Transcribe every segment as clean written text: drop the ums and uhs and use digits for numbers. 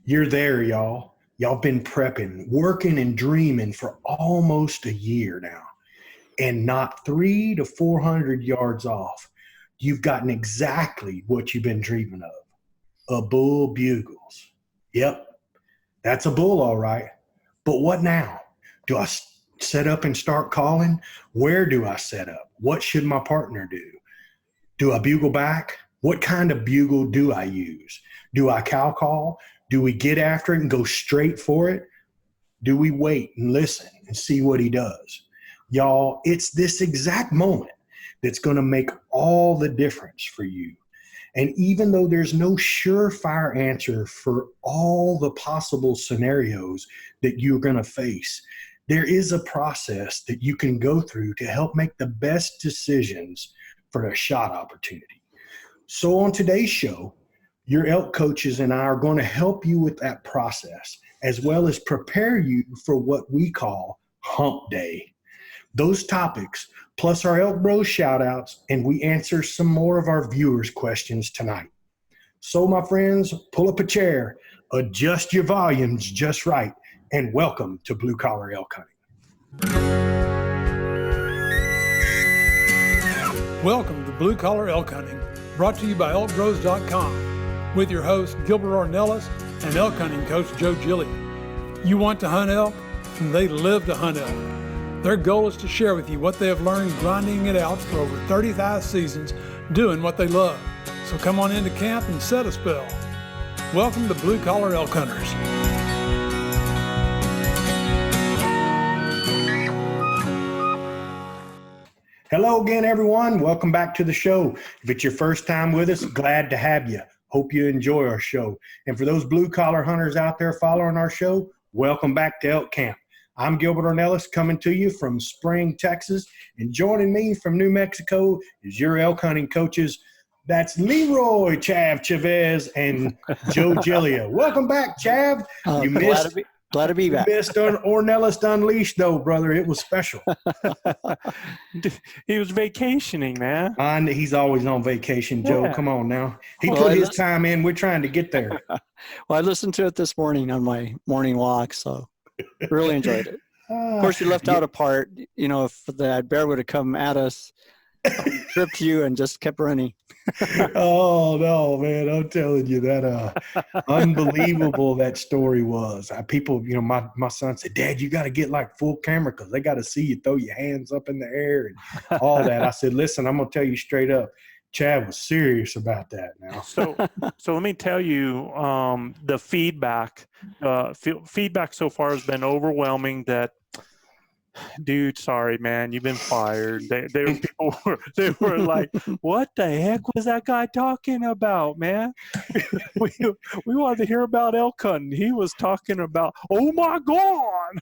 You're there, y'all. Y'all been prepping, working and dreaming for almost a year now. And not 300 to 400 yards off, you've gotten exactly what you've been dreaming of. A bull bugles. Yep, that's a bull, all right. But what now? Do I set up and start calling? Where do I set up? What should my partner do? Do I bugle back? What kind of bugle do I use? Do I cow call? Do we get after it and go straight for it? Do we wait and listen and see what he does? Y'all, it's this exact moment that's going to make all the difference for you. And even though there's no surefire answer for all the possible scenarios that you're going to face, there is a process that you can go through to help make the best decisions for a shot opportunity. So on today's show, your elk coaches and I are going to help you with that process, as well as prepare you for what we call Hump Day. Those topics, plus our ElkBros Shout-outs, and we answer some more of our viewers' questions tonight. So, my friends, pull up a chair, adjust your volumes just right, and welcome to Blue Collar Elk Hunting. Welcome to Blue Collar Elk Hunting, brought to you by ElkBros.com, with your host Gilbert Ornelas and elk hunting coach Joe Gilly. You want to hunt elk, and they live to hunt elk. Their goal is to share with you what they have learned grinding it out for over 35 seasons, doing what they love. So come on into camp and set a spell. Welcome to Blue Collar Elk Hunters. Hello again, everyone. Welcome back to the show. If it's your first time with us, glad to have you. Hope you enjoy our show. And for those blue collar hunters out there following our show, welcome back to Elk Camp. I'm Gilbert Ornelas coming to you from Spring, Texas. And joining me from New Mexico is your elk hunting coaches. That's Leroy Chav Chavez and Joe Gillia. Welcome back, Chav. You missed. Glad to be back. Missed Ornelas Unleashed, though, brother. It was special. He was vacationing, man. He's always on vacation, Joe. Yeah. Come on now. He put his time in. We're trying to get there. Well, I listened to it this morning on my morning walk, so really enjoyed it. Of course, you left out a part, if that bear would have come at us, tripped you, and just kept running. Oh, no, man. I'm telling you that unbelievable that story was. People, my son said, Dad, you got to get like full camera because they got to see you throw your hands up in the air and all that. I said, listen, I'm going to tell you straight up. Chad was serious about that now. So let me tell you, the feedback so far has been overwhelming that, dude, sorry, man, you've been fired. They were like, what the heck was that guy talking about, man? we wanted to hear about elk hunting. He was talking about, oh my God.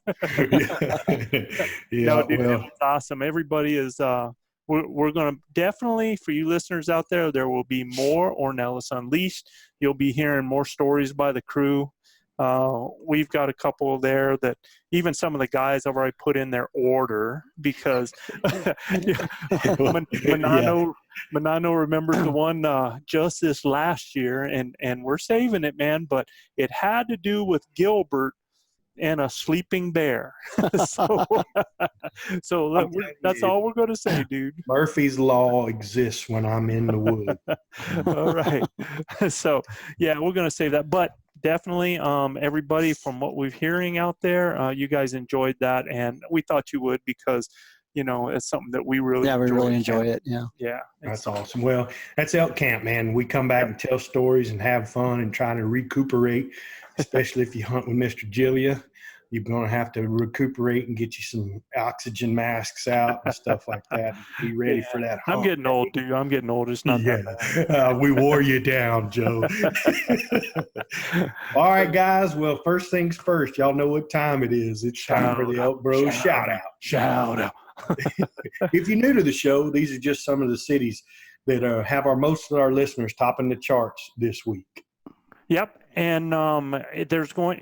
Yeah, no, dude, it was awesome. Everybody is, we're going to definitely, for you listeners out there, there will be more Ornelas Unleashed. You'll be hearing more stories by the crew. We've got a couple there that even some of the guys have already put in their order because Manano remembers the one just this last year, and we're saving it, man. But it had to do with Gilbert and a sleeping bear. so that's all we're going to say, dude. Murphy's Law exists when I'm in the woods. All right. So, yeah, we're going to save that. But definitely, everybody, from what we're hearing out there, you guys enjoyed that. And we thought you would because, it's something that we really enjoy it. Yeah. Yeah. That's awesome. Well, that's Elk Camp, man. We come back and tell stories and have fun and try to recuperate, especially if you hunt with Mr. Gillia. You're going to have to recuperate and get you some oxygen masks out and stuff like that. Be ready for that hunt. I'm getting old, dude. I'm getting old. It's not that bad. We wore you down, Joe. All right, guys. Well, first things first. Y'all know what time it is. It's time for the ElkBros Shout-out. Shout-out. If you're new to the show, these are just some of the cities that have most of our listeners topping the charts this week. Yep. And there's going,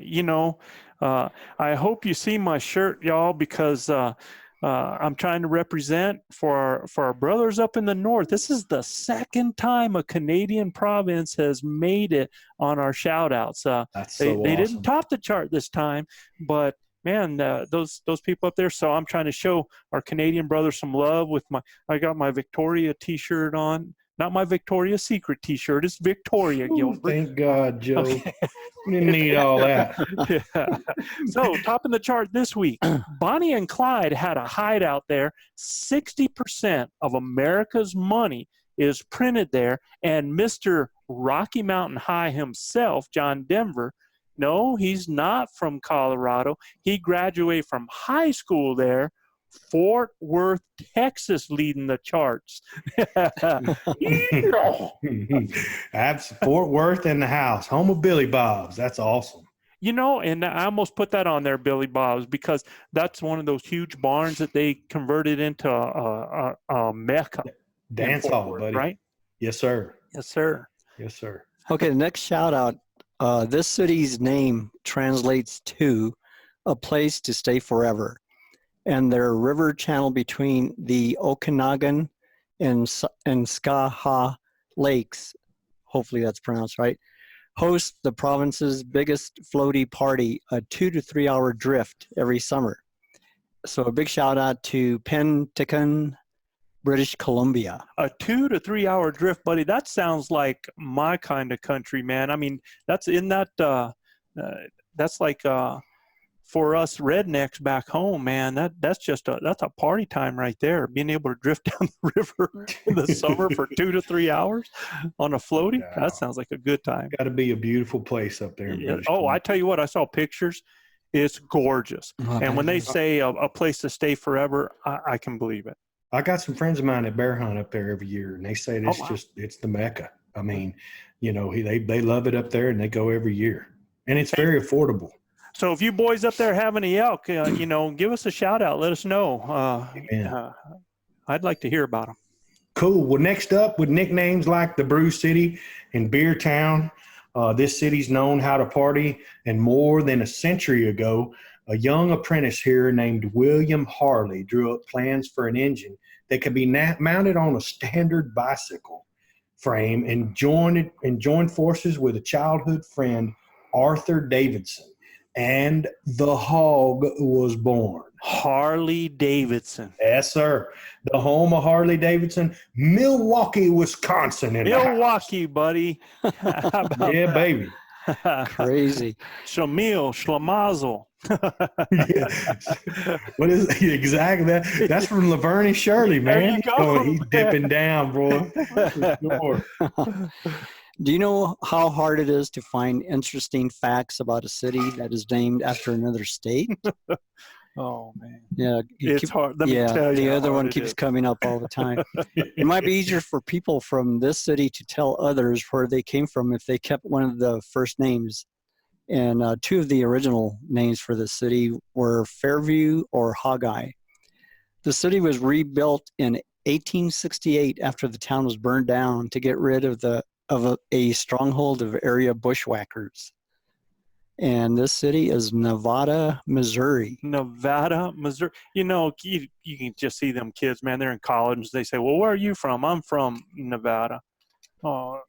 I hope you see my shirt, y'all, because I'm trying to represent for our brothers up in the north. This is the second time a Canadian province has made it on our shout-outs. That's they so they awesome. didn't top the chart this time, but man, those people up there. So I'm trying to show our Canadian brothers some love with I got my Victoria T-shirt on. Not my Victoria's Secret T-shirt. It's Victoria, Ooh, Gilbert. thank God, Joe. You didn't need all that. Yeah. So, topping the chart this week, Bonnie and Clyde had a hideout there. 60% of America's money is printed there. And Mr. Rocky Mountain High himself, John Denver, no, he's not from Colorado. He graduated from high school there. Fort Worth, Texas, leading the charts. That's Fort Worth in the house, home of Billy Bob's. That's awesome. You know, and I almost put that on there, Billy Bob's, because that's one of those huge barns that they converted into a mecca. Dance hall, buddy. Right? Yes, sir. Yes, sir. Yes, sir. Okay, the next shout out. This city's name translates to a place to stay forever. And their river channel between the Okanagan and Skaha lakes, hopefully that's pronounced right, hosts the province's biggest floaty party, a 2 to 3 hour drift every summer. So a big shout out to Penticton, British Columbia. A 2 to 3 hour drift, buddy. That sounds like my kind of country, man. I mean, that's like for us rednecks back home, man. That's a party time right there. Being able to drift down the river in the summer for 2 to 3 hours on a floaty. Yeah. That sounds like a good time. Got to be a beautiful place up there. Yeah. Oh, I tell you what, I saw pictures. It's gorgeous. And when they say a place to stay forever, I can believe it. I got some friends of mine that bear hunt up there every year, and they say it's the Mecca. I mean, you know, they love it up there, and they go every year, and it's very affordable. So if you boys up there have any elk, you know, give us a shout out. Let us know. I'd like to hear about them. Cool. Well, next up, with nicknames like the Brew City and Beer Town, this city's known how to party, and more than a century ago, a young apprentice here named William Harley drew up plans for an engine that could be mounted on a standard bicycle frame and joined forces with a childhood friend, Arthur Davidson. And the hog was born. Harley Davidson. Yes, sir. The home of Harley Davidson, Milwaukee, Wisconsin. Milwaukee, buddy. Yeah, baby. Crazy. Shamil, Schlemazel. What is exactly that? That's from Laverne and Shirley, man. He's dipping down, bro. For sure. Do you know how hard it is to find interesting facts about a city that is named after another state? Oh, man. Yeah. It's hard. Let me tell you the other one keeps coming up all the time. It might be easier for people from this city to tell others where they came from if they kept one of the first names. And two of the original names for the city were Fairview or Hogeye. The city was rebuilt in 1868 after the town was burned down to get rid of a stronghold of area bushwhackers. And this city is Nevada, Missouri. Nevada, Missouri. You know, you can just see them kids, man. They're in college. They say, well, where are you from? I'm from Nevada. Oh,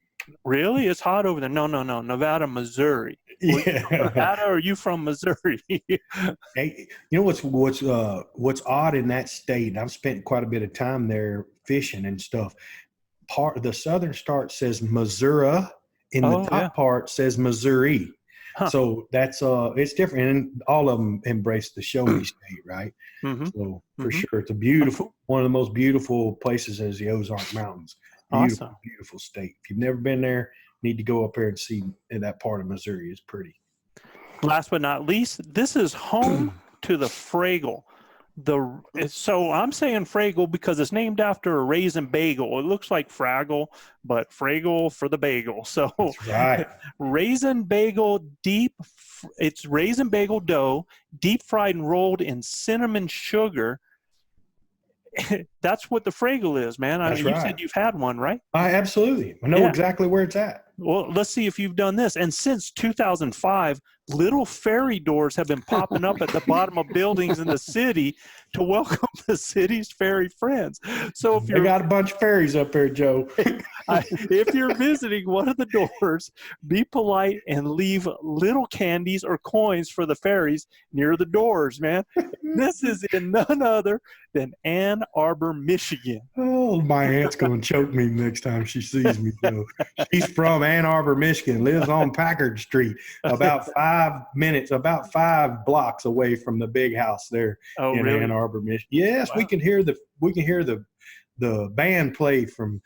really? It's hot over there. No. Nevada, Missouri. Yeah. Nevada, or are you from Missouri? Hey, you know what's odd in that state? I've spent quite a bit of time there fishing and stuff. The southern start says Missouri, and the top part says Missouri. Huh. So that's it's different, and all of them embrace the show me state, right? Mm-hmm. So for sure, it's a beautiful, one of the most beautiful places is the Ozark Mountains. Beautiful, awesome. Beautiful state. If you've never been there, need to go up there and see that part of Missouri. It's pretty. Last but not least, this is home to the Fraggle. So I'm saying Fraggle because it's named after a raisin bagel. It looks like Fraggle, but Fraggle for the bagel. So that's right. Raisin bagel it's raisin bagel dough, deep fried and rolled in cinnamon sugar. That's what the Fraggle is, man. You said you've had one, right? Absolutely. I know exactly where it's at. Well, let's see if you've done this. And since 2005, little ferry doors have been popping up at the bottom of buildings in the city to welcome the city's ferry friends. So if They got a bunch of ferries up there, Joe. if you're visiting one of the doors, be polite and leave little candies or coins for the ferries near the doors, man. This is in none other than Ann Arbor, Michigan. Oh, my aunt's going to choke me next time she sees me, Joe. She's from Ann Arbor, Michigan, lives on Packard Street, about 5 blocks away from the big house there in really? Ann Arbor, Michigan. Yes, wow. we can hear the band play from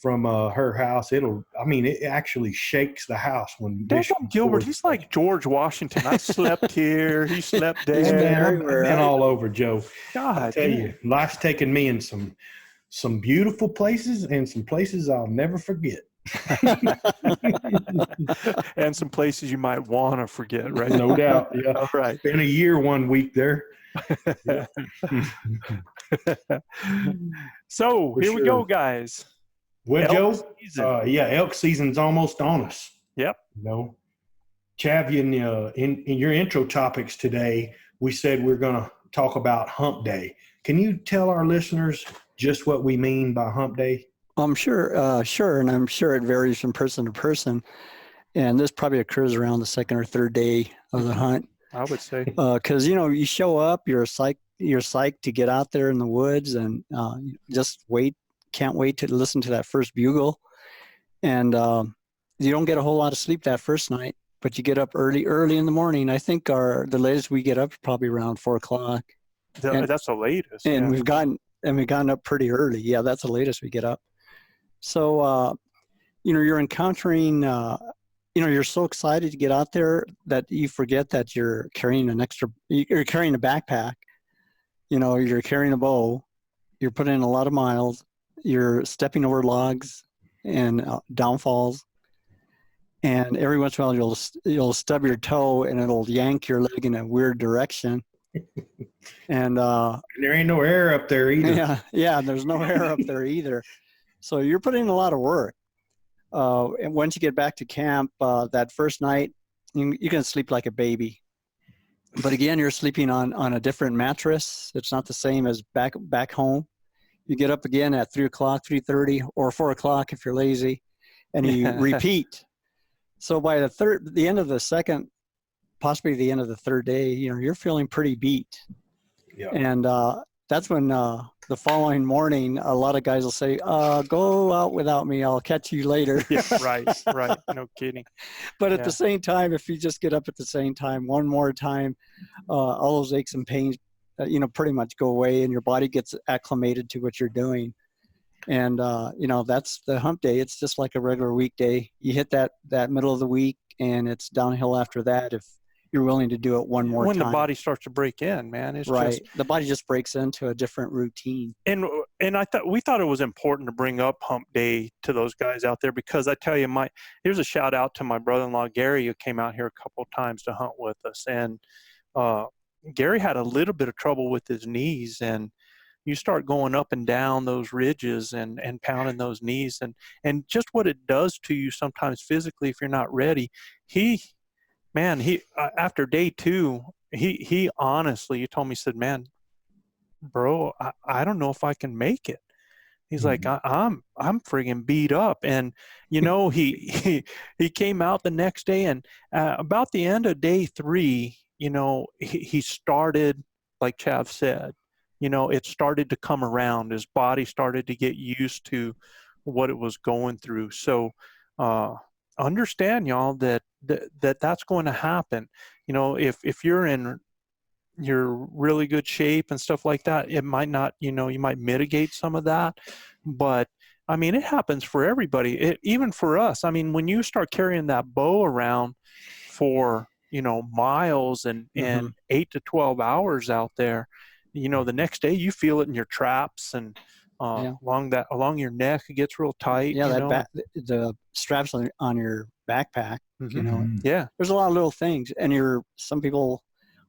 her house. It actually shakes the house when Gilbert, he's like George Washington. I slept here, he slept there. I've been all over, Joe. God, I tell you, life's taken me in some beautiful places and some places I'll never forget. And some places you might want to forget, right? No doubt. Yeah. All right. Spent a year 1 week there. Yeah. So here we go, guys. Well, Joe, elk season's almost on us. Yep. Chav, in your intro topics today, we said we're going to talk about Hump Day. Can you tell our listeners just what we mean by Hump Day? I'm sure, and I'm sure it varies from person to person. And this probably occurs around the second or third day of the hunt. I would say. Because, you show up, you're psyched to get out there in the woods and just can't wait to listen to that first bugle. And you don't get a whole lot of sleep that first night, but you get up early in the morning. I think the latest we get up is probably around 4 o'clock. That's the latest. And we've gotten up pretty early. Yeah, that's the latest we get up. So, you're encountering, you're so excited to get out there that you forget that you're carrying you're carrying a backpack, you're carrying a bow, you're putting in a lot of miles, you're stepping over logs and downfalls. And every once in a while you'll stub your toe and it'll yank your leg in a weird direction. And there ain't no air up there either. Yeah, there's no air up there either. So you're putting in a lot of work. And once you get back to camp, that first night, you can sleep like a baby. But again, you're sleeping on a different mattress. It's not the same as back home. You get up again at 3 o'clock, 3:30, or 4 o'clock if you're lazy, and you repeat. So by the end of the second, possibly the end of the third day, you're feeling pretty beat. Yeah. And that's when the following morning, a lot of guys will say, go out without me. I'll catch you later. Yeah, right. No kidding. But at the same time, if you just get up at the same time, one more time, all those aches and pains, pretty much go away and your body gets acclimated to what you're doing. And, that's the hump day. It's just like a regular weekday. You hit that middle of the week and it's downhill after that if you're willing to do it one more time. When the body starts to break in, man. It's right. The body just breaks into a different routine. And we thought it was important to bring up Hump Day to those guys out there because I tell you, here's a shout out to my brother-in-law, Gary, who came out here a couple of times to hunt with us. And Gary had a little bit of trouble with his knees, and you start going up and down those ridges and pounding those knees and just what it does to you sometimes physically if you're not ready. He after day 2, he honestly, he told me, he said, man, bro, I don't know if I can make it. He's like, I'm friggin' beat up. And, he came out the next day and about the end of day 3, he started, like Chav said, it started to come around. His body started to get used to what it was going through. So understand, y'all, that's going to happen. If you're in your really good shape and stuff like that, it might not, you might mitigate some of that. But, it happens for everybody, even for us. When you start carrying that bow around for, miles and 8 to 12 hours out there, the next day you feel it in your traps and along your neck, it gets real tight. Yeah, the straps on your backpack, Yeah. There's a lot of little things. And some people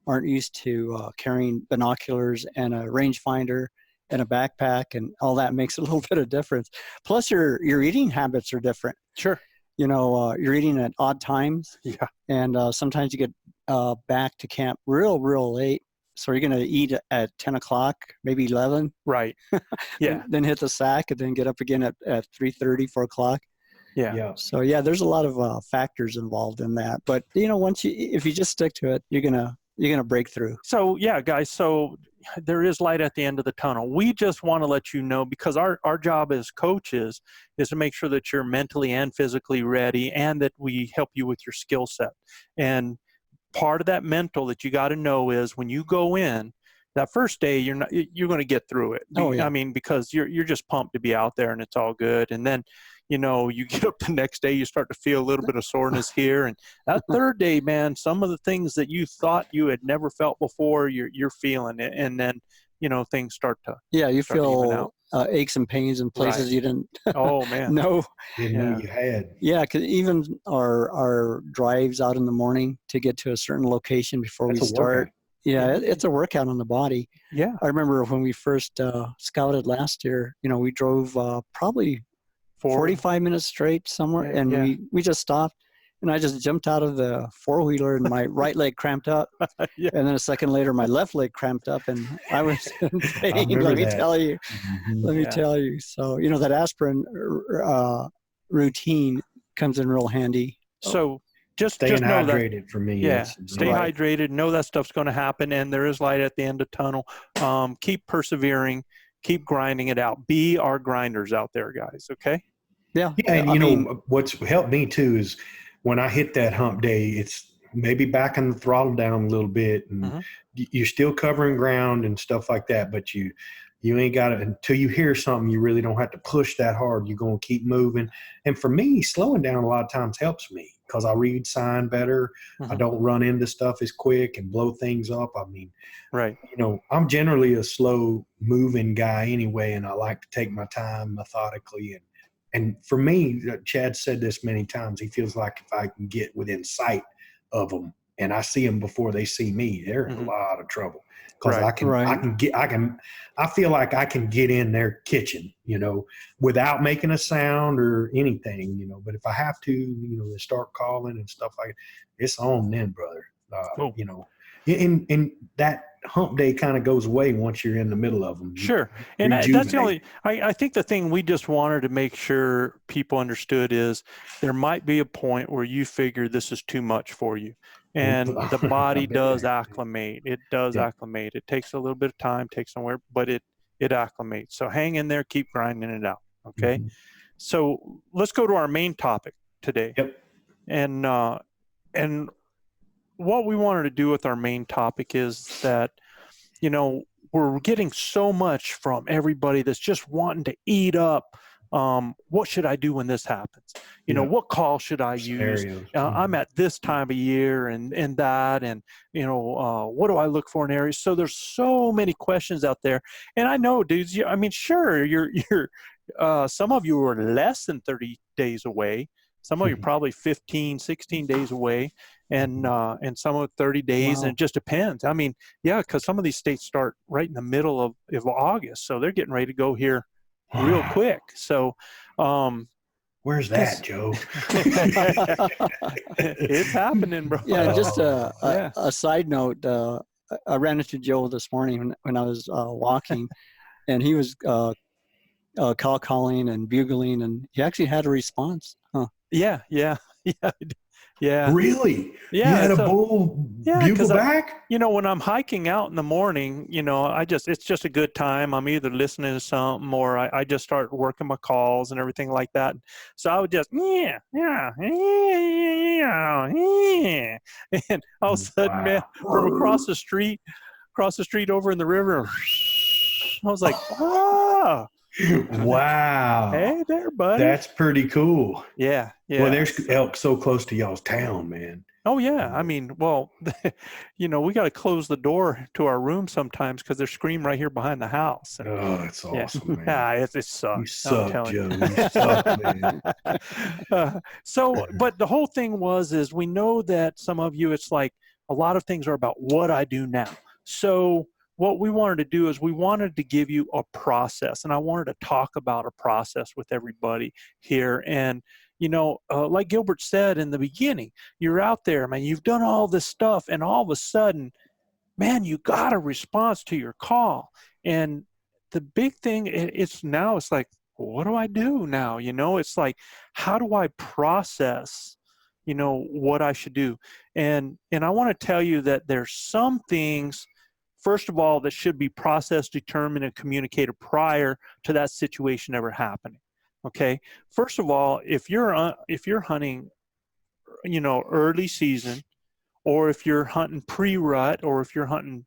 aren't used to carrying binoculars and a rangefinder and a backpack, and all that makes a little bit of difference. Plus your eating habits are different. Sure. you're eating at odd times. Yeah. And sometimes you get back to camp real late. So you're going to eat at 10 o'clock, maybe 11. Right. Yeah. then hit the sack and then get up again at 3:30, 4 o'clock. Yeah. So yeah, there's a lot of factors involved in that. But if you just stick to it, you're gonna break through. So yeah, guys. So there is light at the end of the tunnel. We just want to let you know, because our job as coaches is to make sure that you're mentally and physically ready, and that we help you with your skill set. And part of that mental that you got to know is when you go in that first day, you're going to get through it. Oh, yeah. I mean, because you're just pumped to be out there and it's all good. And then, you get up the next day, you start to feel a little bit of soreness here. And that third day, man, some of the things that you thought you had never felt before, you're feeling it. And then, things start to you start to even out. feel aches and pains in places you didn't Oh man. know. Didn't know you had. Yeah, because even our drives out in the morning to get to a certain location before we start. Yeah, it's a workout on the body. Yeah. I remember when we first scouted last year, we drove probably 45 minutes straight somewhere, and we just stopped, and I just jumped out of the four-wheeler, and my right leg cramped up, and then a second later, my left leg cramped up, and I was in pain, let me tell you. Let me tell you. So, that aspirin routine comes in real handy. So just staying know hydrated that, for me. Yeah, stay hydrated. Know that stuff's going to happen, and there is light at the end of the tunnel. Keep persevering. Keep grinding it out. Be our grinders out there, guys. Okay? Yeah, and what's helped me too is when I hit that hump day, it's maybe backing the throttle down a little bit, and you're still covering ground and stuff like that, but you ain't got to, until you hear something, you really don't have to push that hard. You're going to keep moving. And for me, slowing down a lot of times helps me because I read sign better. I don't run into stuff as quick and blow things up. I mean, right. I'm generally a slow moving guy anyway, and I like to take my time methodically. And for me, Chad said this many times, he feels like if I can get within sight of them and I see them before they see me, they're in a lot of trouble. Because I feel like I can get in their kitchen, without making a sound or anything, but if I have to, they start calling and stuff like that, it's on then, brother. And that hump day kind of goes away once you're in the middle of them. Sure. And that's the only, I think the thing we just wanted to make sure people understood is there might be a point where you figure this is too much for you. And the body does acclimate. It does acclimate. It takes a little bit of time, takes somewhere, but it acclimates. So hang in there, keep grinding it out. Okay. So let's go to our main topic today. Yep. And what we wanted to do with our main topic is that, we're getting so much from everybody that's just wanting to eat up. What should I do when this happens? What call should I use? I'm at this time of year and that, and, what do I look for in areas? So there's so many questions out there. And I know, dudes, sure, you're some of you are less than 30 days away. Some of you are probably 15, 16 days away, and some of 30 days, and it just depends. Because some of these states start right in the middle of August, so they're getting ready to go here real quick. So where's that, Joe? It's happening, bro. Yeah, just a side note, I ran into Joe this morning when I was walking, and he was call calling and bugling, and he actually had a response. Yeah. Really? Yeah. You had a bull bugle back? When I'm hiking out in the morning, it's just a good time. I'm either listening to something or I just start working my calls and everything like that. So I would just, and all of a sudden, man, from across the street over in the river, I was like, oh. Wow. Hey there, buddy. That's pretty cool. Yeah. Well, there's elk so close to y'all's town, man. Oh, yeah. We got to close the door to our room sometimes because they're screaming right here behind the house. And, it's awesome, man. Yeah, it sucks. You suck, Joe. You suck, man. But the whole thing is we know that some of you, it's like a lot of things are about what I do now. So what we wanted to do is we wanted to give you a process, and I wanted to talk about a process with everybody here. And, like Gilbert said in the beginning, you're out there, man, you've done all this stuff, and all of a sudden, man, you got a response to your call. And the big thing, it's like, what do I do now? It's like, how do I process, what I should do? And I want to tell you that there's some things, first of all, that should be processed, determined, and communicated prior to that situation ever happening. Okay. First of all, if you're hunting, early season, or if you're hunting pre-rut, or if you're hunting,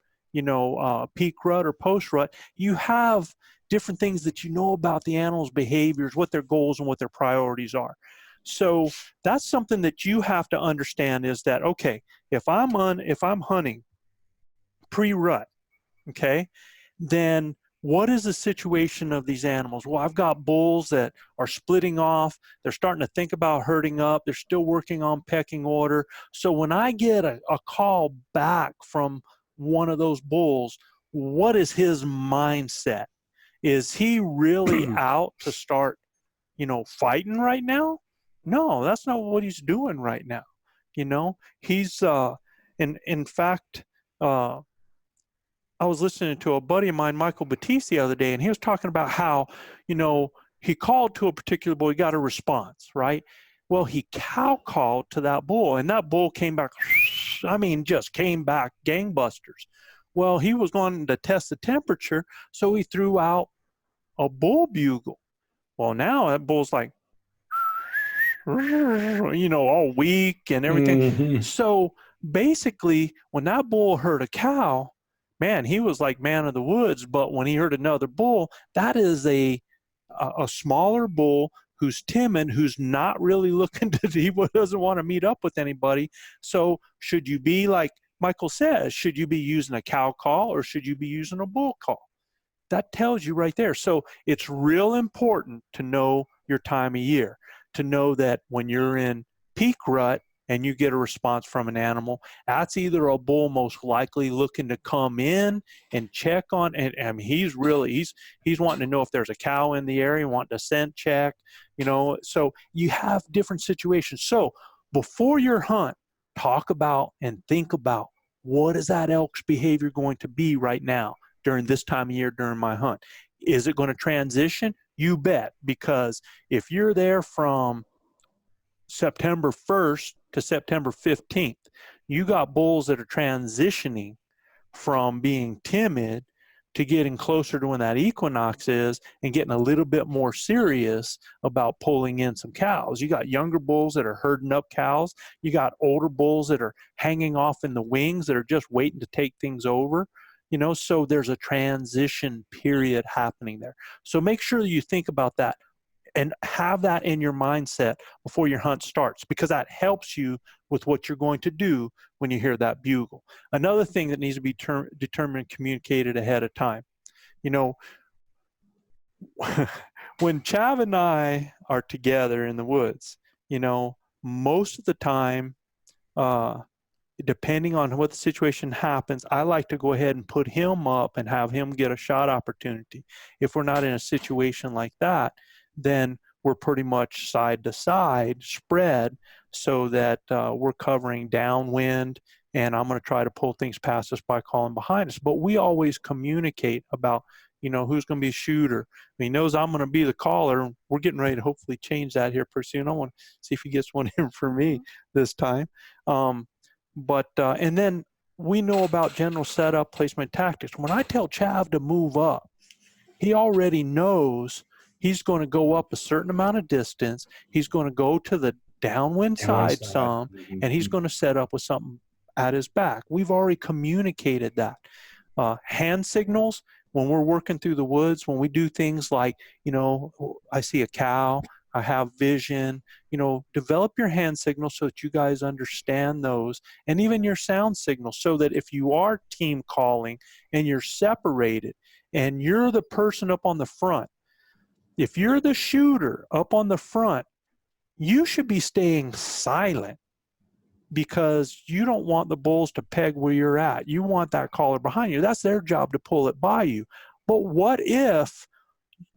peak rut or post rut, you have different things that about the animal's behaviors, what their goals and what their priorities are. So that's something that you have to understand, is that, okay, if I'm hunting pre-rut, okay, then what is the situation of these animals? Well, I've got bulls that are splitting off. They're starting to think about herding up. They're still working on pecking order. So when I get a call back from one of those bulls, what is his mindset? Is he really out to start, fighting right now? No, that's not what he's doing right now. He's, in fact, I was listening to a buddy of mine, Michael Batiste, the other day, and he was talking about how, he called to a particular bull, he got a response, right? Well, he cow called to that bull, and that bull came back, just came back gangbusters. Well, he was going to test the temperature, so he threw out a bull bugle. Well, now that bull's like, all weak and everything. Mm-hmm. So basically, when that bull heard a cow, man, he was like man of the woods. But when he heard another bull, that is a smaller bull who's timid, who's not really looking he doesn't want to meet up with anybody. So should you be, like Michael says, should you be using a cow call or should you be using a bull call? That tells you right there. So it's real important to know your time of year, to know that when you're in peak rut and you get a response from an animal, that's either a bull most likely looking to come in and check on, and he's wanting to know if there's a cow in the area, wanting to scent check, so you have different situations. So before your hunt, talk about and think about, what is that elk's behavior going to be right now during this time of year during my hunt? Is it going to transition? You bet, because if you're there from September 1st to September 15th, you got bulls that are transitioning from being timid to getting closer to when that equinox is and getting a little bit more serious about pulling in some cows. You got younger bulls that are herding up cows. You got older bulls that are hanging off in the wings that are just waiting to take things over. So there's a transition period happening there. So make sure that you think about that and have that in your mindset before your hunt starts, because that helps you with what you're going to do when you hear that bugle. Another thing that needs to be determined and communicated ahead of time. When Chav and I are together in the woods, most of the time, depending on what the situation happens, I like to go ahead and put him up and have him get a shot opportunity. If we're not in a situation like that, then we're pretty much side to side spread, so that we're covering downwind, and I'm going to try to pull things past us by calling behind us. But we always communicate about, who's going to be a shooter. He knows I'm going to be the caller. We're getting ready to hopefully change that here pretty soon. I want to see if he gets one in for me this time. And then we know about general setup, placement, tactics. When I tell Chav to move up, he already knows he's going to go up a certain amount of distance. He's going to go to the downwind side some, and he's going to set up with something at his back. We've already communicated that. Hand signals, when we're working through the woods, when we do things like, I see a cow, I have vision, develop your hand signals so that you guys understand those, and even your sound signals, so that if you are team calling and you're separated and you're the person up on the front, if you're the shooter up on the front, you should be staying silent, because you don't want the bulls to peg where you're at. You want that caller behind you. That's their job to pull it by you. But what if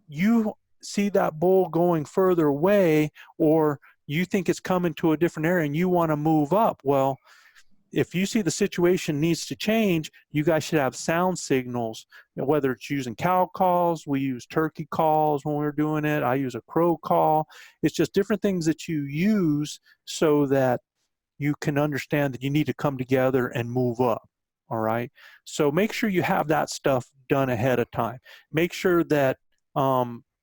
you see that bull going further away, or you think it's coming to a different area and you want to move up. Well, if you see the situation needs to change, you guys should have sound signals, whether it's using cow calls, we use turkey calls when we're doing it. I use a crow call. It's just different things that you use so that you can understand that you need to come together and move up. All right. So make sure you have that stuff done ahead of time. Make sure that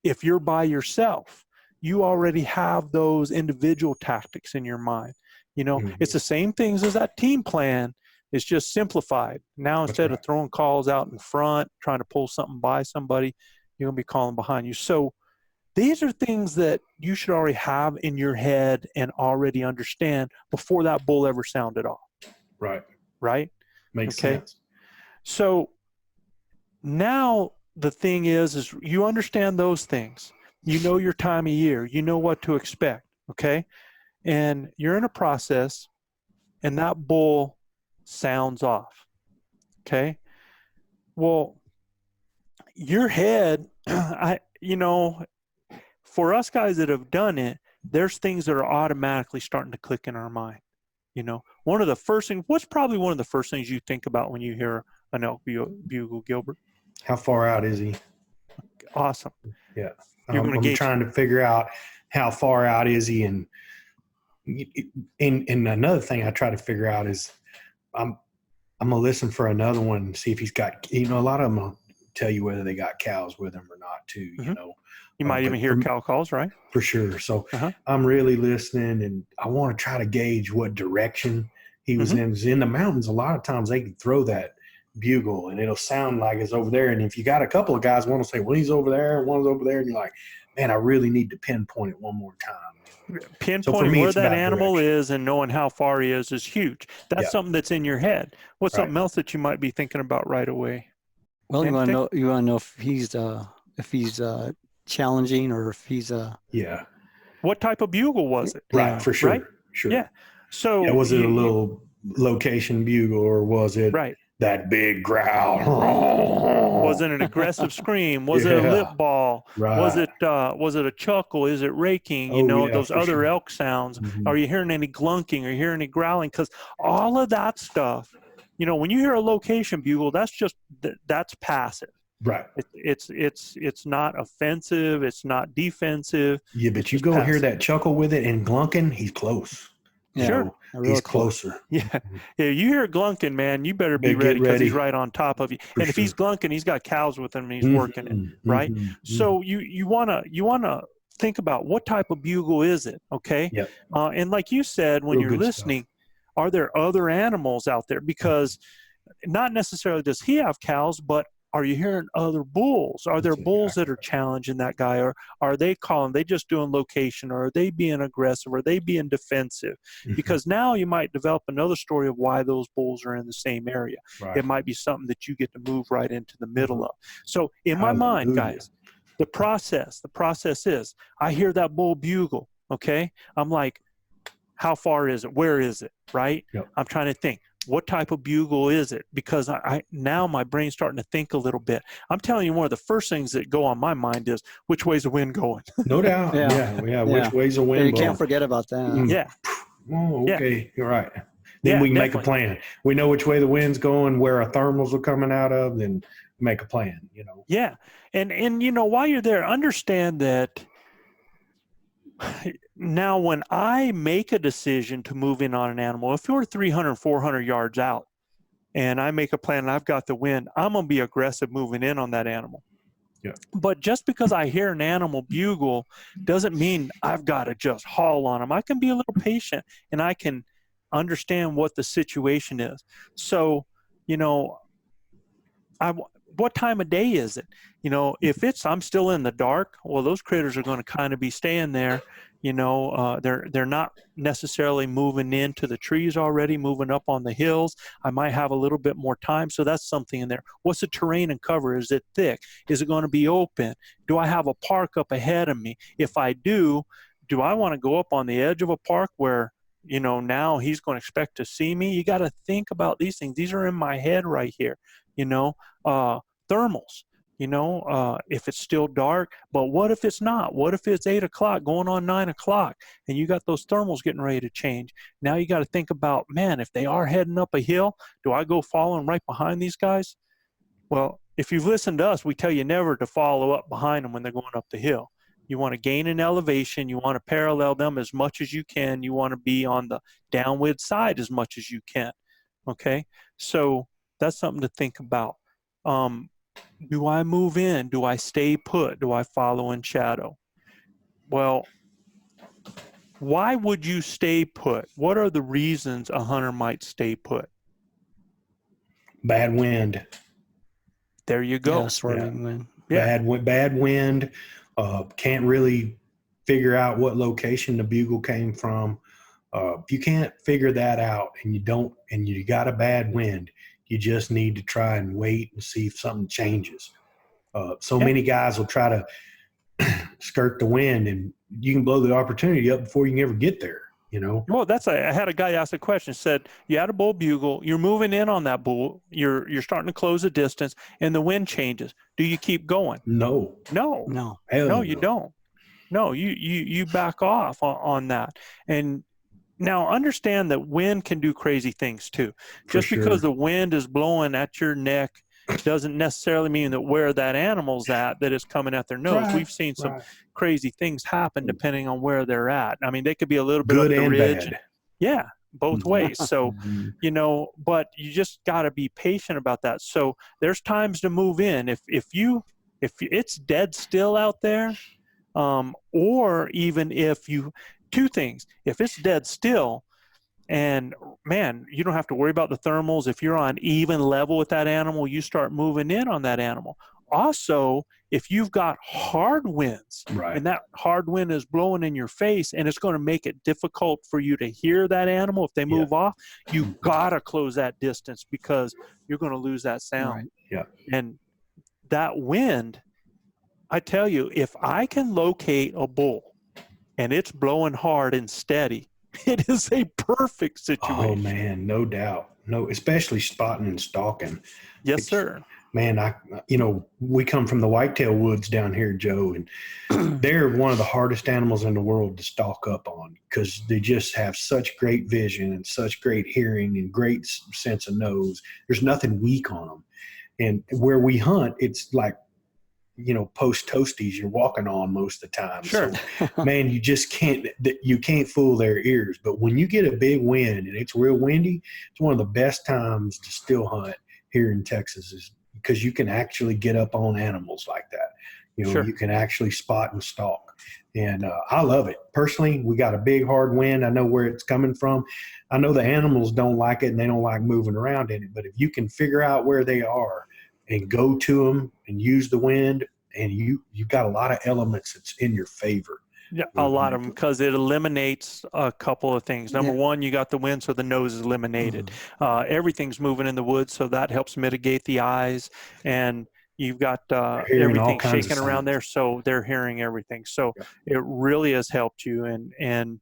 if you're by yourself, you already have those individual tactics in your mind. It's the same things as that team plan. It's just simplified. Now, instead of throwing calls out in front, trying to pull something by somebody, you're going to be calling behind you. So these are things that you should already have in your head and already understand before that bull ever sounded off. Right. Right? Makes sense. So now the thing is you understand those things. You know your time of year. You know what to expect. Okay? And you're in a process, and that bull sounds off. Okay? Well, your head, for us guys that have done it, there's things that are automatically starting to click in our mind. One of the first things, what's probably one of the first things you think about when you hear an elk bugle, Gilbert? How far out is he? Awesome. Yeah. I'm trying to figure out how far out is he, and another thing I try to figure out is I'm gonna listen for another one and see if he's got. A lot of them will tell you whether they got cows with him or not too. Mm-hmm. You might even hear cow calls, right? For sure. So I'm really listening, and I want to try to gauge what direction he was in. In the mountains, a lot of times they can throw that bugle and it'll sound like it's over there. And if you got a couple of guys want to say, well, he's over there, one's over there, and you're like, man, I really need to pinpoint it one more time. Pinpointing where that animal is and knowing how far he is huge. That's something that's in your head. What's something else that you might be thinking about right away? Well, you want to know if he's challenging or if he's what type of bugle was it? Right, for sure. Right? Sure. Yeah. So was it a little location bugle, or was it that big growl? Was it an aggressive scream? Was it a lip ball? Right. Was it a chuckle? Is it raking? Those other elk sounds. Are you hearing any glunking? Are you hearing any growling? Because all of that stuff, when you hear a location bugle, that's passive. Right. It's not offensive. It's not defensive. Yeah, but you go passive. Hear that chuckle with it and glunking, he's close. Sure. He's closer. Yeah. You hear glunking, man, you better be ready because he's right on top of you. And if he's glunking, he's got cows with him and he's working it, right? So you wanna think about what type of bugle is it, okay? Yep. And like you said, when you're listening, are there other animals out there? Because not necessarily does he have cows, but are you hearing other bulls? Are there bulls that are challenging that guy? Or are they calling? They just doing location? Or are they being aggressive? Or are they being defensive? Because now you might develop another story of why those bulls are in the same area. Right. It might be something that you get to move right into the middle of. So in my mind, guys, the process is, I hear that bull bugle, okay? I'm like, how far is it? Where is it, right? Yep. I'm trying to think. What type of bugle is it? Because now my brain's starting to think a little bit. I'm telling you, one of the first things that go on my mind is, which way's the wind going? No doubt. Yeah. Which way's the wind blowing? You can't forget about that. Yeah. Oh, okay. You're right. Then we can make a plan. We know which way the wind's going, where our thermals are coming out of, then make a plan, Yeah. And while you're there, understand that now when I make a decision to move in on an animal, if you're 300, 400 yards out and I make a plan and I've got the wind, I'm going to be aggressive moving in on that animal. Yeah. But just because I hear an animal bugle doesn't mean I've got to just haul on them. I can be a little patient and I can understand what the situation is. So, what time of day is it? If I'm still in the dark, well, those critters are going to kind of be staying there. They're not necessarily moving into the trees already, moving up on the hills. I might have a little bit more time. So that's something in there. What's the terrain and cover? Is it thick? Is it going to be open? Do I have a park up ahead of me? If I do I want to go up on the edge of a park where, now he's going to expect to see me? You got to think about these things. These are in my head right here. Thermals. if it's still dark. But what if it's not? What if it's 8 o'clock going on 9 o'clock and you got those thermals getting ready to change? Now you got to think about, man, if they are heading up a hill, do I go following right behind these guys? Well, if you've listened to us, we tell you never to follow up behind them when they're going up the hill. You want to gain an elevation. You want to parallel them as much as you can. You want to be on the downwind side as much as you can. Okay? So that's something to think about. Do I move in? Do I stay put? Do I follow in shadow? Well, why would you stay put? What are the reasons a hunter might stay put? Bad wind. There you go. Yeah, swirling wind. Yeah. Bad wind. Can't really figure out what location the bugle came from. If you can't figure that out and you got a bad wind, you just need to try and wait and see if something changes. Many guys will try to skirt the wind, and you can blow the opportunity up before you can ever get there. Well, I had a guy ask a question, said, you had a bull bugle, you're moving in on that bull, you're starting to close the distance, and the wind changes. Do you keep going? No. No. Hell No, you don't. No, you back off on that. And now understand that wind can do crazy things too. Just because the wind is blowing at your neck doesn't necessarily mean that where that animal's at, that it's coming at their nose. Right, We've seen some crazy things happen depending on where they're at. I mean, they could be a little bit good up the and ridge. Bad. Yeah, both ways. So, but you just got to be patient about that. So there's times to move in. If it's dead still out there, or even two things. If it's dead still, and man, you don't have to worry about the thermals. If you're on even level with that animal, you start moving in on that animal. Also, if you've got hard winds, and that hard wind is blowing in your face, and it's going to make it difficult for you to hear that animal if they move off, you got to close that distance because you're going to lose that sound. Right. Yeah. And that wind, I tell you, if I can locate a bull and it's blowing hard and steady, it is a perfect situation. Oh man, no doubt. No, especially spotting and stalking. Yes, sir. Man, we come from the whitetail woods down here, Joe, and they're one of the hardest animals in the world to stalk up on because they just have such great vision and such great hearing and great sense of nose. There's nothing weak on them. And where we hunt, it's like, post toasties you're walking on most of the time. Sure. So, man, you just can't fool their ears. But when you get a big wind and it's real windy, it's one of the best times to still hunt here in Texas is because you can actually get up on animals like that. Sure. You can actually spot and stalk. And I love it. Personally, we got a big hard wind. I know where it's coming from. I know the animals don't like it and they don't like moving around in it. But if you can figure out where they are and go to them and use the wind, and you've got a lot of elements that's in your favor. Yeah, a lot of them, because it eliminates a couple of things. Number one, you got the wind, so the nose is eliminated. Everything's moving in the woods, so that helps mitigate the eyes. And you've got everything shaking around there, so they're hearing everything. So it really has helped you. And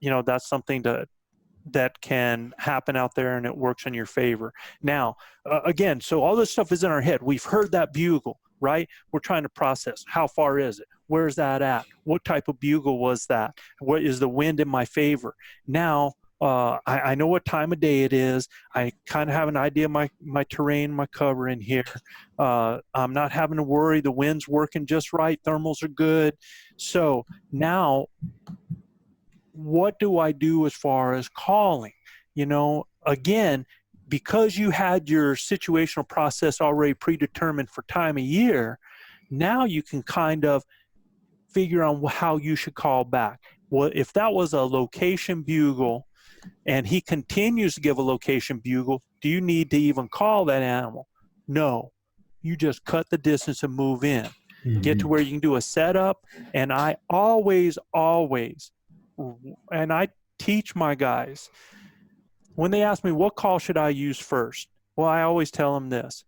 that's something that can happen out there, and it works in your favor. Now, again, so all this stuff is in our head. We've heard that bugle, right? We're trying to process. How far is it? Where's that at? What type of bugle was that? What is the wind in my favor? Now, I know what time of day it is. I kind of have an idea of my terrain, my cover in here. I'm not having to worry. The wind's working just right. Thermals are good. So now, what do I do as far as calling? Again, because you had your situational process already predetermined for time of year, now you can kind of figure out how you should call back. Well, if that was a location bugle and he continues to give a location bugle, do you need to even call that animal? No. You just cut the distance and move in. Get to where you can do a setup. And I always, and I teach my guys, when they ask me, what call should I use first? Well, I always tell them this.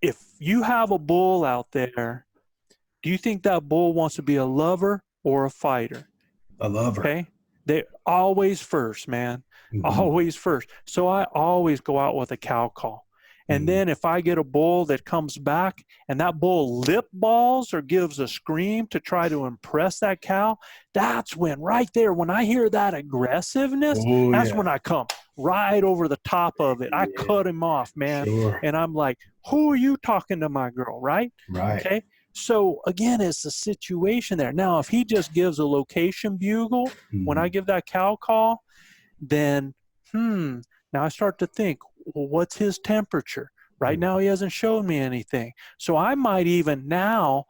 If you have a bull out there, do you think that bull wants to be a lover or a fighter? A lover. Okay. They're always first, man. Always first. So I always go out with a cow call. And then if I get a bull that comes back and that bull lip balls or gives a scream to try to impress that cow, that's when right there, when I hear that aggressiveness, that's when I come right over the top of it. I cut him off, man. Sure. And I'm like, who are you talking to, my girl? Right. Okay. So again, it's the situation there. Now, if he just gives a location bugle when I give that cow call, then, now I start to think, well, what's his temperature? Right now, he hasn't shown me anything. So I might even now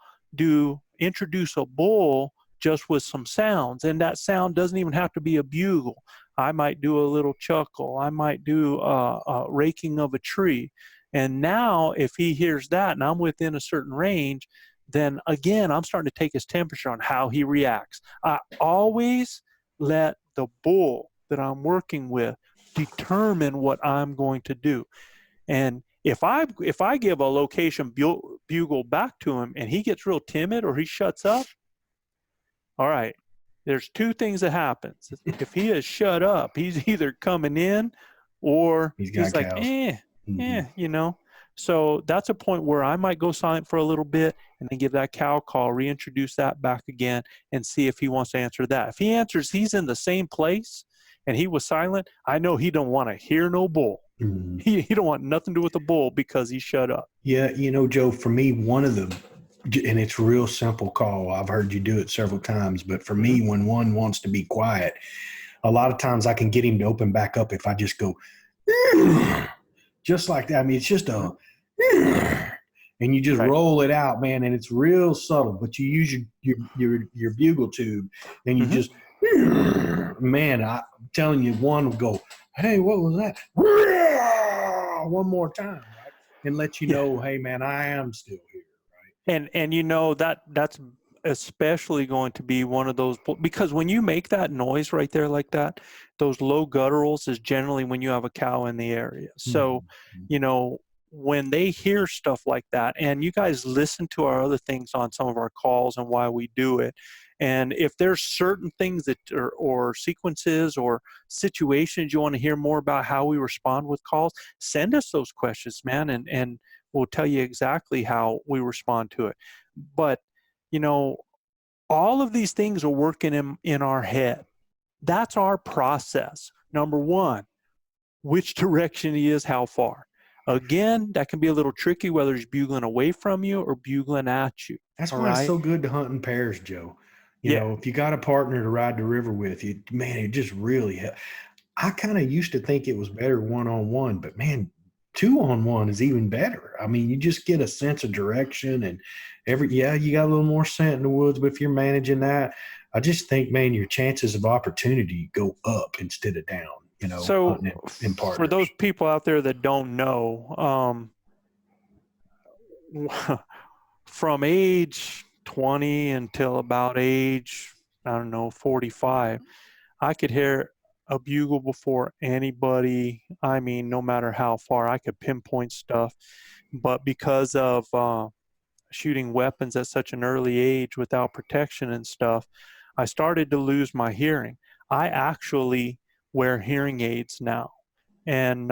introduce a bull just with some sounds. And that sound doesn't even have to be a bugle. I might do a little chuckle. I might do a raking of a tree. And now if he hears that and I'm within a certain range, then again, I'm starting to take his temperature on how he reacts. I always let the bull that I'm working with determine what I'm going to do. And if I give a location bugle back to him and he gets real timid or he shuts up, all right, there's two things that happens. If he is shut up, he's either coming in or he's like, you know. So that's a point where I might go silent for a little bit and then give that cow call, reintroduce that back again and see if he wants to answer that. If he answers he's in the same place and he was silent, I know he don't want to hear no bull. He don't want nothing to do with the bull because he shut up. Yeah, you know, Joe, for me, one of the, and it's a real simple call. I've heard you do it several times, but for me, when one wants to be quiet, a lot of times I can get him to open back up if I just go, just like that. I mean, it's just a, and you just roll it out, man, and it's real subtle. But you use your bugle tube, and you just, man, I'm telling you, one will go, hey, what was that? One more time, right? And let you know, hey, man, I am still here, right? And you know that's especially going to be one of those, because when you make that noise right there like that, those low gutturals is generally when you have a cow in the area. So, you know, when they hear stuff like that, and you guys listen to our other things on some of our calls and why we do it, and if there's certain things that or sequences or situations you want to hear more about how we respond with calls, send us those questions, man, and we'll tell you exactly how we respond to it. But you know, all of these things are working in our head. That's our process. Number one, which direction he is, how far. Again, that can be a little tricky, whether he's bugling away from you or bugling at you. That's why it's so good to hunt in pairs, Joe. You know, if you got a partner to ride the river with you, man, it just really helps. I kind of used to think it was better one-on-one, but man, 2-on-1 is even better. I mean, you just get a sense of direction and you got a little more scent in the woods, but if you're managing that, I just think, man, your chances of opportunity go up instead of down, you know. So for those people out there that don't know, from age 20 until about age, I don't know, 45, I could hear a bugle before anybody. I mean, no matter how far, I could pinpoint stuff. But because of shooting weapons at such an early age without protection and stuff, I started to lose my hearing. I actually wear hearing aids now. And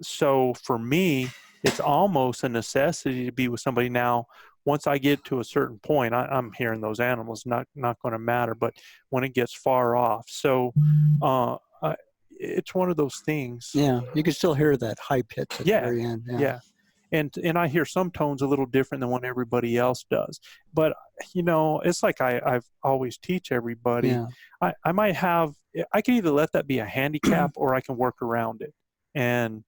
so for me, it's almost a necessity to be with somebody now. Once I get to a certain point, I'm hearing those animals, not going to matter, but when it gets far off. So it's one of those things. Yeah, you can still hear that high pitch at the very end. Yeah. And I hear some tones a little different than what everybody else does. But, you know, it's like I've always teach everybody. Yeah. I can either let that be a handicap or I can work around it. And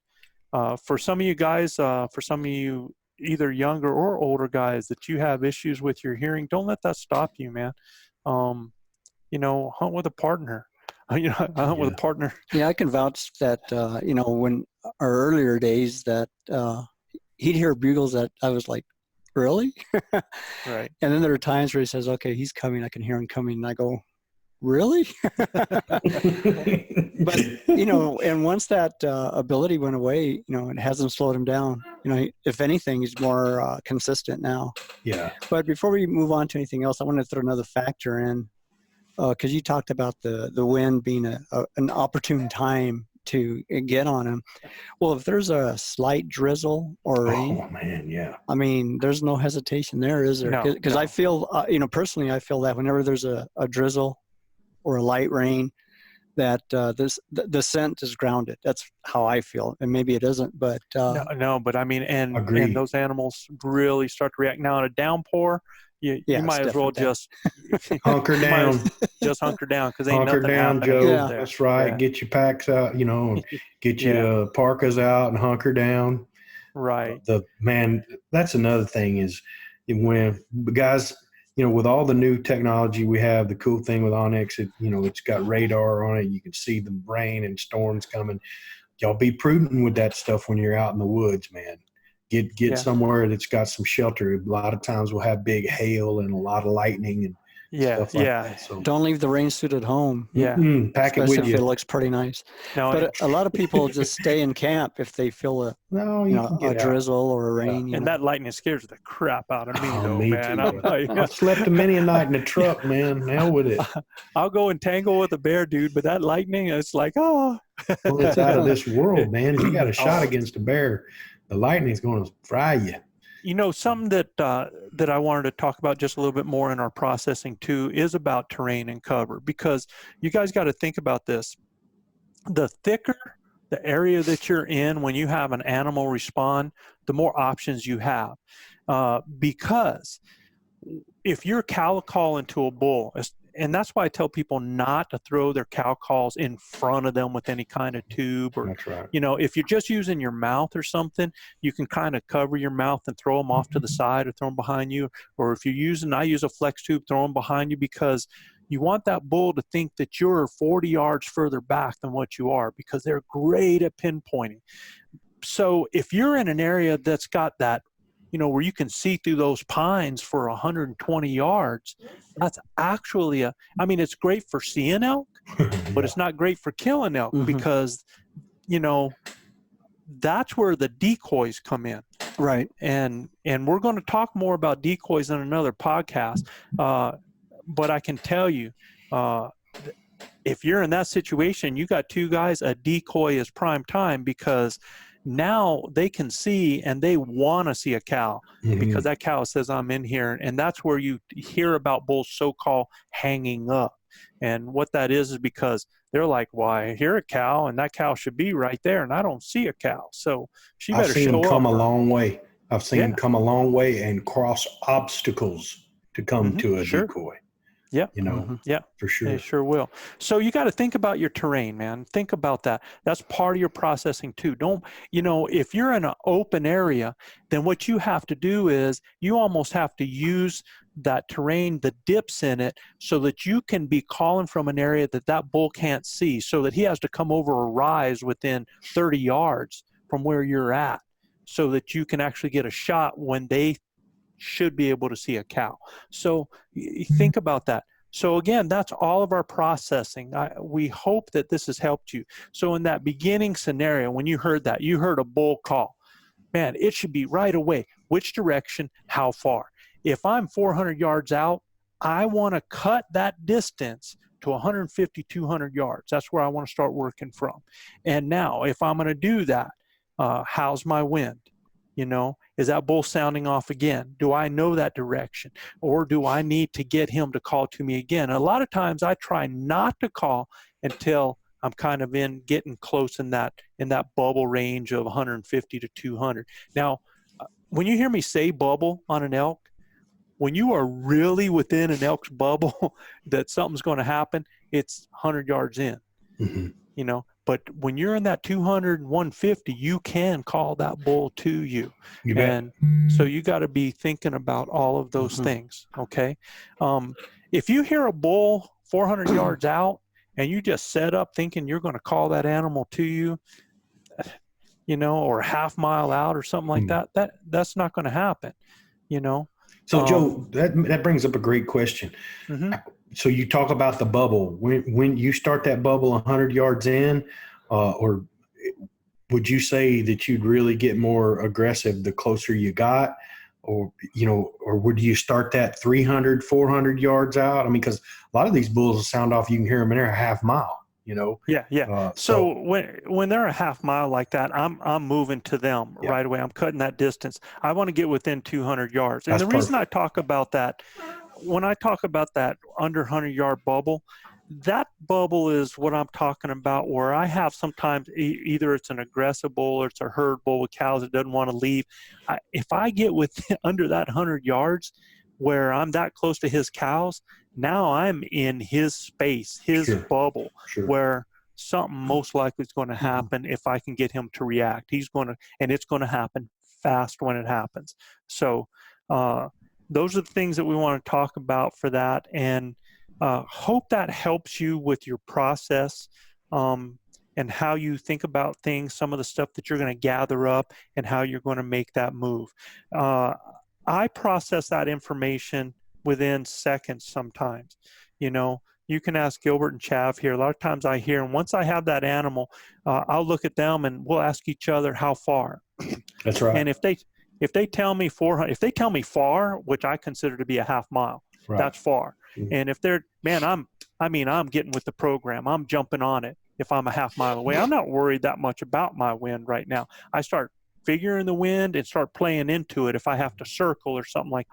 for some of you guys, for some of you either younger or older guys that you have issues with your hearing, don't let that stop you, man. You know, hunt with a partner. You know, I hunt with a partner. Yeah, I can vouch that, you know, when our earlier days that he'd hear bugles that I was like, really? Right. And then there are times where he says, okay, he's coming. I can hear him coming. And I go, really? But, you know, and once that ability went away, you know, it hasn't slowed him down. You know, if anything, he's more consistent now. Yeah. But before we move on to anything else, I want to throw another factor in, because you talked about the wind being an opportune time to get on them. Well, if there's a slight drizzle or rain, oh man, yeah. I mean, there's no hesitation there, is there? No, Because no. I feel, personally, I feel that whenever there's a drizzle or a light rain, that the scent is grounded. That's how I feel, and maybe it isn't, but No, but I mean, and Agreed. those animals really start to react. Now in a downpour, you might as well just hunker down. Just hunker down, because ain't Hunker nothing down, happening Joe. out there. That's right. Yeah. Get your packs out, get your parkas out and hunker down. Right. That's another thing is when guys, with all the new technology we have, the cool thing with Onyx, it's got radar on it. You can see the rain and storms coming. Y'all be prudent with that stuff when you're out in the woods, man. Get somewhere that's got some shelter. A lot of times we'll have big hail and a lot of lightning and stuff like that. So don't leave the rain suit at home. Yeah. Pack it Especially with if you. it looks pretty nice. No, But a lot of people just stay in camp if they feel a drizzle or a rain. and that lightning scares the crap out of me, though, me man. too. I slept many a night in the truck, man. Hell with it. I'll go and tangle with a bear, dude, but that lightning, it's like, oh. Well, it's out of this world, man. If you got a shot against a bear, the lightning's going to fry you. Something that I wanted to talk about just a little bit more in our processing too is about terrain and cover, because you guys got to think about this. The thicker the area that you're in when you have an animal respond, the more options you have. Because if you're cow calling to a bull, and that's why I tell people not to throw their cow calls in front of them with any kind of tube, or, That's right. if you're just using your mouth or something, you can kind of cover your mouth and throw them off to the side or throw them behind you. Or if I use a flex tube, throw them behind you, because you want that bull to think that you're 40 yards further back than what you are, because they're great at pinpointing. So if you're in an area that's got that, where you can see through those pines for 120 yards, that's actually it's great for seeing elk, but it's not great for killing elk, because, that's where the decoys come in. Right. And we're going to talk more about decoys in another podcast. But I can tell you, if you're in that situation, you got two guys, a decoy is prime time, because now they can see and they want to see a cow, because that cow says, I'm in here. And that's where you hear about bulls so-called hanging up. And what that is because they're like, well, I hear a cow and that cow should be right there, and I don't see a cow. So she better show up. I've seen them come a long way. I've seen them come a long way and cross obstacles to come to a decoy. Yeah. Yeah, for sure. They sure will. So you got to think about your terrain, man. Think about that. That's part of your processing too. Don't, if you're in an open area, then what you have to do is you almost have to use that terrain, the dips in it, so that you can be calling from an area that bull can't see, so that he has to come over a rise within 30 yards from where you're at, so that you can actually get a shot when they should be able to see a cow. So think about that. So again, that's all of our processing. We hope that this has helped you. So in that beginning scenario, when you heard a bull call, man, it should be right away. Which direction, how far? If I'm 400 yards out, I want to cut that distance to 150, 200 yards. That's where I want to start working from. And now, if I'm going to do that, how's my wind? Is that bull sounding off again? Do I know that direction? Or do I need to get him to call to me again? A lot of times I try not to call until I'm kind of getting close in that bubble range of 150 to 200. Now, when you hear me say bubble on an elk, when you are really within an elk's bubble that something's going to happen, it's 100 yards in, But when you're in that 200 and 150, you can call that bull to you. And so you got to be thinking about all of those things, okay? If you hear a bull 400 yards out and you just set up thinking you're going to call that animal to you, or a half mile out or something like that's not going to happen, So Joe, that brings up a great question. So you talk about the bubble. When you start that bubble 100 yards in, or would you say that you'd really get more aggressive the closer you got? Or, or would you start that 300, 400 yards out? I mean, because a lot of these bulls will sound off, you can hear them in there a half mile, Yeah, yeah. So when they're a half mile like that, I'm moving to them right away. I'm cutting that distance. I want to get within 200 yards. And the reason I talk about that, when I talk about that under 100-yard bubble, that bubble is what I'm talking about, where I have sometimes either it's an aggressive bull or it's a herd bull with cows that doesn't want to leave. If I get within under that 100 yards where I'm that close to his cows, now I'm in his space, his bubble, where something most likely is going to happen if I can get him to react. And it's going to happen fast when it happens. So those are the things that we want to talk about for that. And hope that helps you with your process and how you think about things, some of the stuff that you're going to gather up and how you're going to make that move. I process that information within seconds sometimes. You can ask Gilbert and Chav here. A lot of times I hear, and once I have that animal, I'll look at them and we'll ask each other how far. That's right. And if they tell me 400, if they tell me far, which I consider to be a half mile, that's far. Mm-hmm. And if they're, man, I'm getting with the program. I'm jumping on it. If I'm a half mile away, I'm not worried that much about my wind right now. I start figuring the wind and start playing into it if I have to circle or something like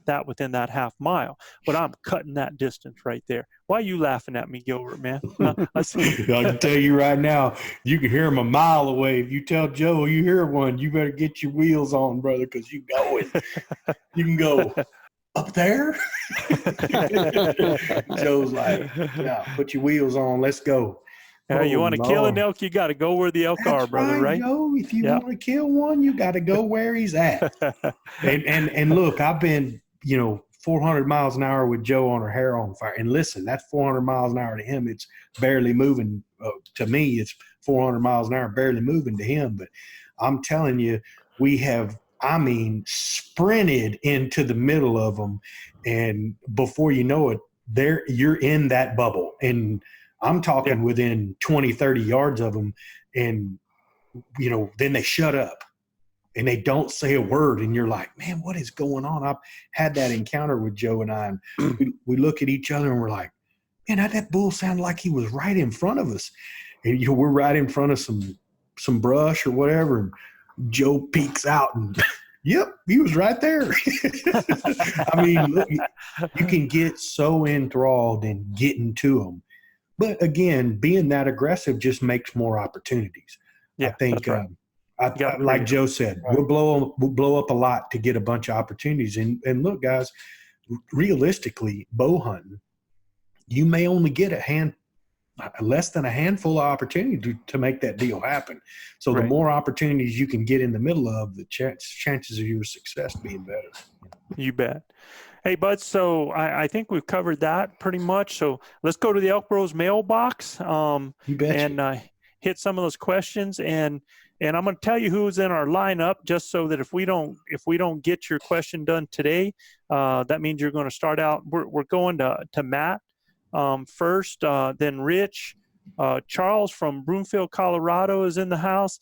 that within that half mile. But I'm cutting that distance right there. Why are you laughing at me, Gilbert, man? I can tell you right now, you can hear him a mile away. If you tell Joe you hear one, you better get your wheels on, brother, because you going. You can go up there. Joe's like, yeah, put your wheels on. Let's go. You want to kill an elk, you got to go where the elk are, brother, right? Joe. If you want to kill one, you got to go where he's at. and look, I've been, 400 miles an hour with Joe on her hair on fire. And listen, that's 400 miles an hour to him. It's barely moving. To me, it's 400 miles an hour, barely moving to him. But I'm telling you, we have, sprinted into the middle of them. And before you know it, you're in that bubble. And I'm talking within 20, 30 yards of them. And, then they shut up and they don't say a word. And you're like, man, what is going on? I've had that encounter with Joe and I, and we look at each other and we're like, man, that bull sounded like he was right in front of us. And we're right in front of some brush or whatever. And Joe peeks out and yep, he was right there. Look, you can get so enthralled in getting to them. But again, being that aggressive just makes more opportunities. Yeah, I think, right. Like Joe said, we'll blow up a lot to get a bunch of opportunities. And look, guys, realistically, bow hunting, you may only get less than a handful of opportunities to make that deal happen. So the more opportunities you can get in the middle of, the chances of your success being better. You bet. Hey, bud, so I think we've covered that pretty much. So let's go to the ElkBros mailbox and hit some of those questions. And I'm going to tell you who's in our lineup, just so that if we don't get your question done today, that means you're going to start out. We're going to Matt first, then Rich. Charles from Broomfield, Colorado is in the house.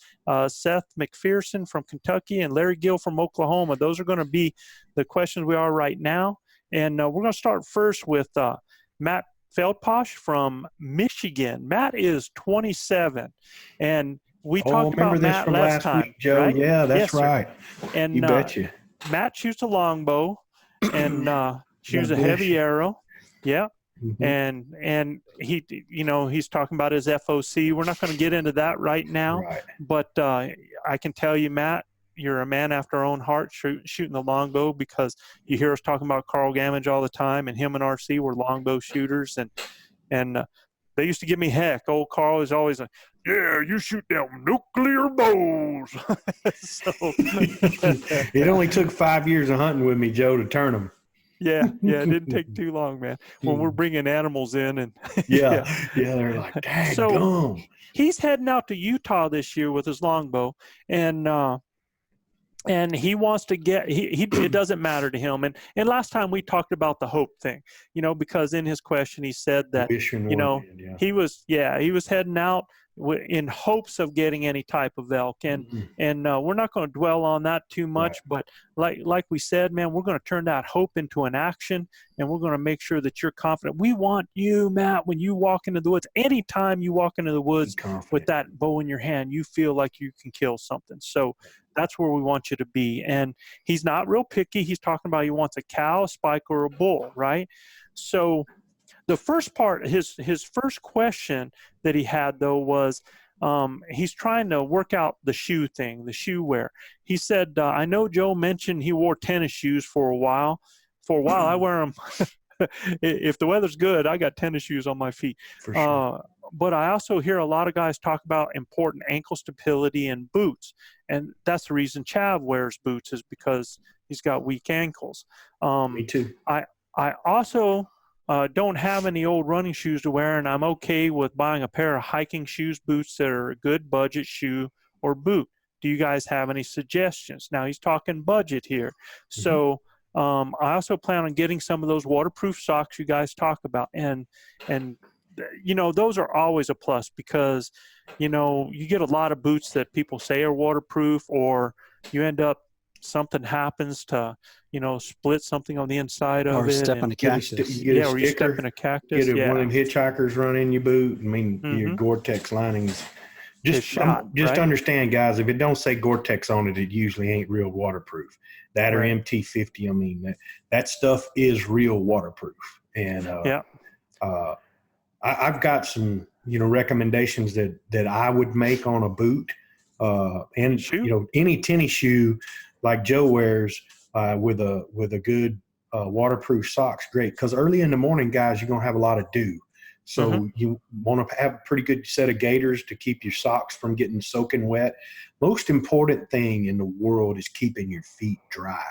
Seth McPherson from Kentucky and Larry Gill from Oklahoma. Those are going to be the questions we are right now. And we're going to start first with Matt Feldposh from Michigan. Matt is 27. And we talked about Matt last time, week, Joe. Right? Yeah, that's right. And you betcha. Matt shoots a longbow and shoots a heavy arrow. Yeah. Mm-hmm. And he, he's talking about his FOC. We're not going to get into that right now, but I can tell you, Matt, you're a man after our own heart shooting the longbow, because you hear us talking about Carl Gamage all the time, and him and RC were longbow shooters, and they used to give me heck. Old Carl is always like, yeah, you shoot them nuclear bows. So it only took 5 years of hunting with me, Joe, to turn them. Yeah, it didn't take too long, man. When we're bringing animals in and they're like, dang. So he's heading out to Utah this year with his longbow, and he wants to get it doesn't matter to him. And last time we talked about the hope thing, because in his question he said that he was heading out in hopes of getting any type of elk. And we're not going to dwell on that too much, but like we said, man, we're going to turn that hope into an action, and we're going to make sure that you're confident. We want you, Matt, when you walk into the woods, anytime you walk into the woods with that bow in your hand, you feel like you can kill something. So that's where we want you to be. And he's not real picky. He's talking about he wants a cow, a spike, or a bull, right? So the first part, his first question that he had, though, was he's trying to work out the shoe thing, the shoe wear. He said, I know Joe mentioned he wore tennis shoes for a while. For a while, I wear them. If the weather's good, I got tennis shoes on my feet. For sure. But I also hear a lot of guys talk about important ankle stability and boots. And that's the reason Chav wears boots, is because he's got weak ankles. Me too. I also don't have any old running shoes to wear, and I'm okay with buying a pair of hiking shoes, boots that are a good budget shoe or boot. Do you guys have any suggestions? Now, he's talking budget here. So I also plan on getting some of those waterproof socks you guys talk about. And you know, those are always a plus, because, you know, you get a lot of boots that people say are waterproof, or you end up, something happens to, you know, split something on the inside of it. Or step on a cactus. Or you step in a cactus. Get one of them hitchhikers run in your boot. I mean, your Gore-Tex linings. Just understand, guys, if it don't say Gore-Tex on it, it usually ain't real waterproof. That or MT50, I mean, that stuff is real waterproof. And I've got some, you know, recommendations that I would make on a boot. And you know, any tennis shoe like Joe wears with a good waterproof socks, great. Because early in the morning, guys, you're gonna have a lot of dew, so you want to have a pretty good set of gaiters to keep your socks from getting soaking wet. Most important thing in the world is keeping your feet dry.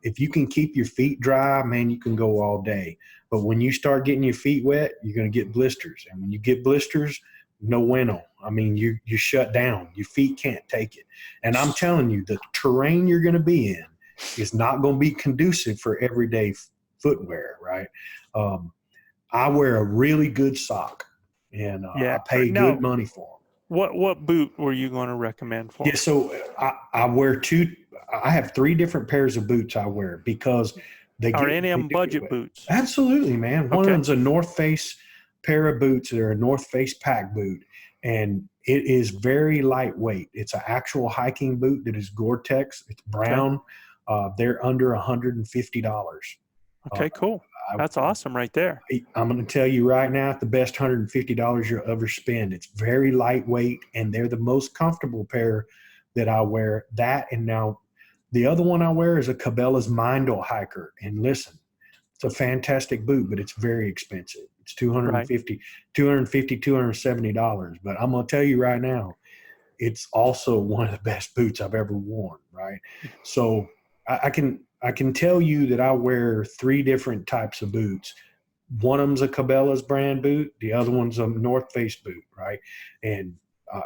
If you can keep your feet dry, man, you can go all day. But when you start getting your feet wet, you're gonna get blisters, and when you get blisters, no bueno. I mean, you shut down. Your feet can't take it. And I'm telling you, the terrain you're going to be in is not going to be conducive for everyday footwear, right? I wear a really good sock, and I pay good money for them. What boot were you going to recommend for? Yeah, so I wear I have 3 different pairs of boots I wear, because are any of them budget boots? Absolutely, man. One of them's a North Face pair of boots. They're a North Face pack boot, and it is very lightweight. It's an actual hiking boot that is Gore-Tex. It's brown. They're under $150. Okay, cool. That's awesome right there. I'm going to tell you right now, the best $150 you'll ever spend. It's very lightweight, and they're the most comfortable pair that I wear. That, and now the other one I wear is a Cabela's Mindel Hiker. And listen, it's a fantastic boot, but it's very expensive. It's $270. But I'm going to tell you right now, it's also one of the best boots I've ever worn, right? So I can tell you that I wear 3 different types of boots. One of them's a Cabela's brand boot. The other one's a North Face boot, right? And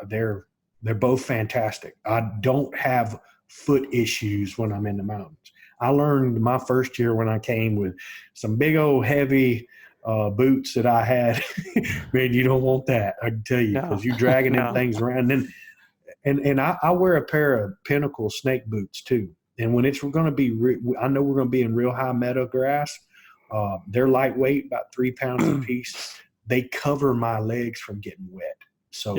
they're both fantastic. I don't have foot issues when I'm in the mountains. I learned my first year when I came with some big old heavy boots that I had. Man, you don't want that, I can tell you, because you're dragging them things around. And I wear a pair of Pinnacle snake boots too. And when it's going to be, I know we're going to be in real high meadow grass. They're lightweight, about 3 pounds a piece. They cover my legs from getting wet. So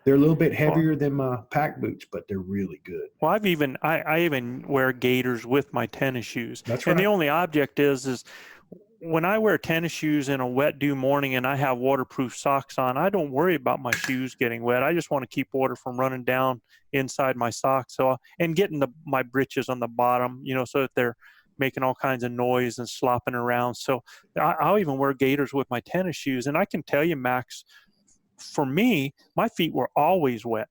they're a little bit heavier than my pack boots, but they're really good. Well, I even wear gaiters with my tennis shoes. That's right. And the only object is when I wear tennis shoes in a wet dew morning and I have waterproof socks on, I don't worry about my shoes getting wet. I just want to keep water from running down inside my socks. And getting my britches on the bottom, you know, so that they're making all kinds of noise and slopping around. So I'll even wear gaiters with my tennis shoes. And I can tell you, Max, for me, my feet were always wet.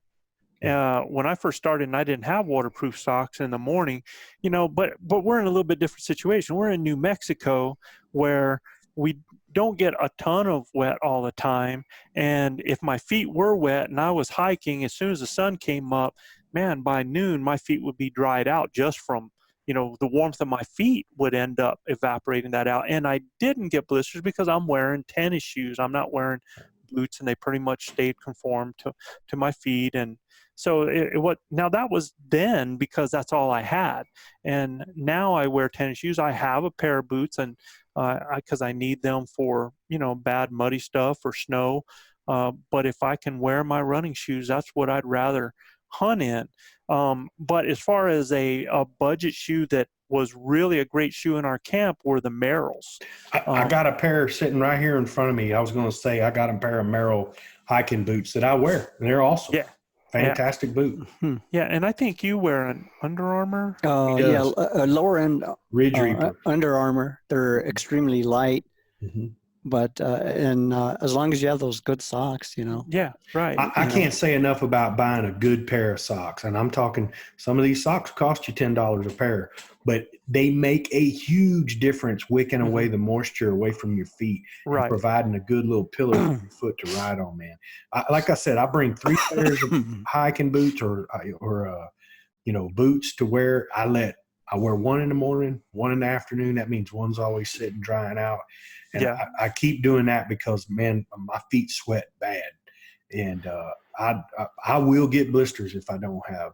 When I first started and I didn't have waterproof socks in the morning, you know, but we're in a little bit different situation. We're in New Mexico, where we don't get a ton of wet all the time. And if my feet were wet and I was hiking, as soon as the sun came up, man, by noon, my feet would be dried out just from, you know, the warmth of my feet would end up evaporating that out. And I didn't get blisters because I'm wearing tennis shoes. I'm not wearing boots, and they pretty much stayed conformed to my feet. And so now that was then because that's all I had. And now I wear tennis shoes. I have a pair of boots, and because I need them for, bad muddy stuff or snow. But if I can wear my running shoes, that's what I'd rather hunt in. But as far as a budget shoe that was really a great shoe in our camp were the Merrells. I got a pair sitting right here in front of me. I was going to say I got a pair of Merrell hiking boots that I wear. They're awesome. Yeah. Fantastic boot. Yeah, and I think you wear an Under Armour. Yeah, a lower end Ridge Reaper. Under Armour. They're extremely light. Mm-hmm. But as long as you have those good socks, Yeah, right. I can't say enough about buying a good pair of socks. And I'm talking, some of these socks cost you $10 a pair, but they make a huge difference wicking away the moisture away from your feet, right, and providing a good little pillow for your foot to ride on, man. Like I said, I bring 3 pairs of hiking boots or boots to wear. I wear one in the morning, one in the afternoon. That means one's always sitting, drying out. And I keep doing that because, man, my feet sweat bad. And I will get blisters if I don't have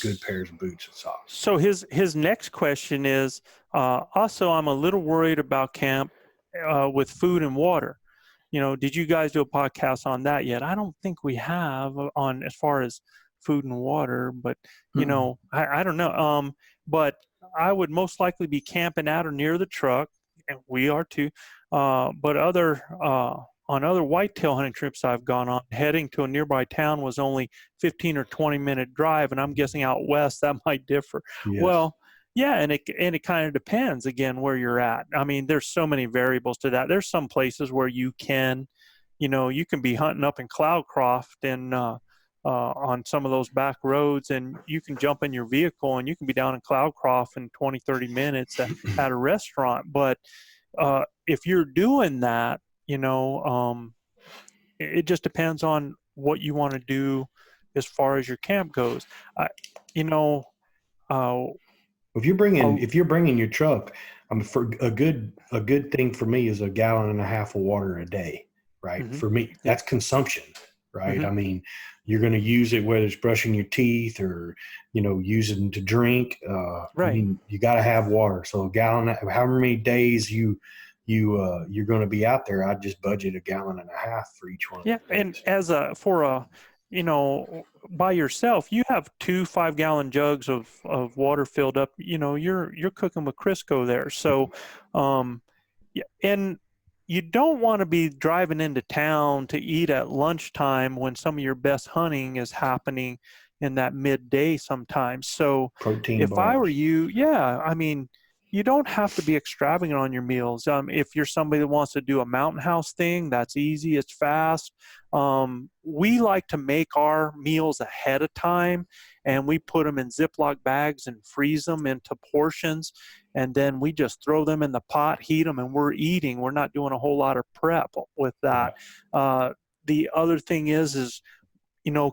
good pairs of boots and socks. So his next question is, also, I'm a little worried about camp with food and water. Did you guys do a podcast on that yet? I don't think we have on as far as food and water, but, I don't know. But I would most likely be camping at or near the truck, and we are too. But on other whitetail hunting trips I've gone on, heading to a nearby town was only 15 or 20-minute drive, and I'm guessing out west that might differ. Yes. Well, yeah, and it kind of depends again where you're at. I mean, there's so many variables to that. There's some places where you can be hunting up in Cloudcroft and on some of those back roads, and you can jump in your vehicle and you can be down in Cloudcroft in 20, 30 minutes at a restaurant. But if you're doing that, it just depends on what you want to do as far as your camp goes. If you're bringing your truck, for a good thing for me is 1.5 gallons of water a day, right? Mm-hmm. For me, that's consumption, right? Mm-hmm. I mean, you're going to use it whether it's brushing your teeth or, using to drink. Right. I mean, you got to have water. So 1 gallon, however many days you're going to be out there, I just budget 1.5 gallons for each one. Yeah, and by yourself, you have 2 5-gallon jugs of water filled up. You're cooking with Crisco there. So, and you don't want to be driving into town to eat at lunchtime when some of your best hunting is happening in that midday sometimes. So protein if bars. I were you, you don't have to be extravagant on your meals. If you're somebody that wants to do a mountain house thing, that's easy. It's fast. We like to make our meals ahead of time, and we put them in Ziploc bags and freeze them into portions. And then we just throw them in the pot, heat them, and we're eating. We're not doing a whole lot of prep with that. The other thing is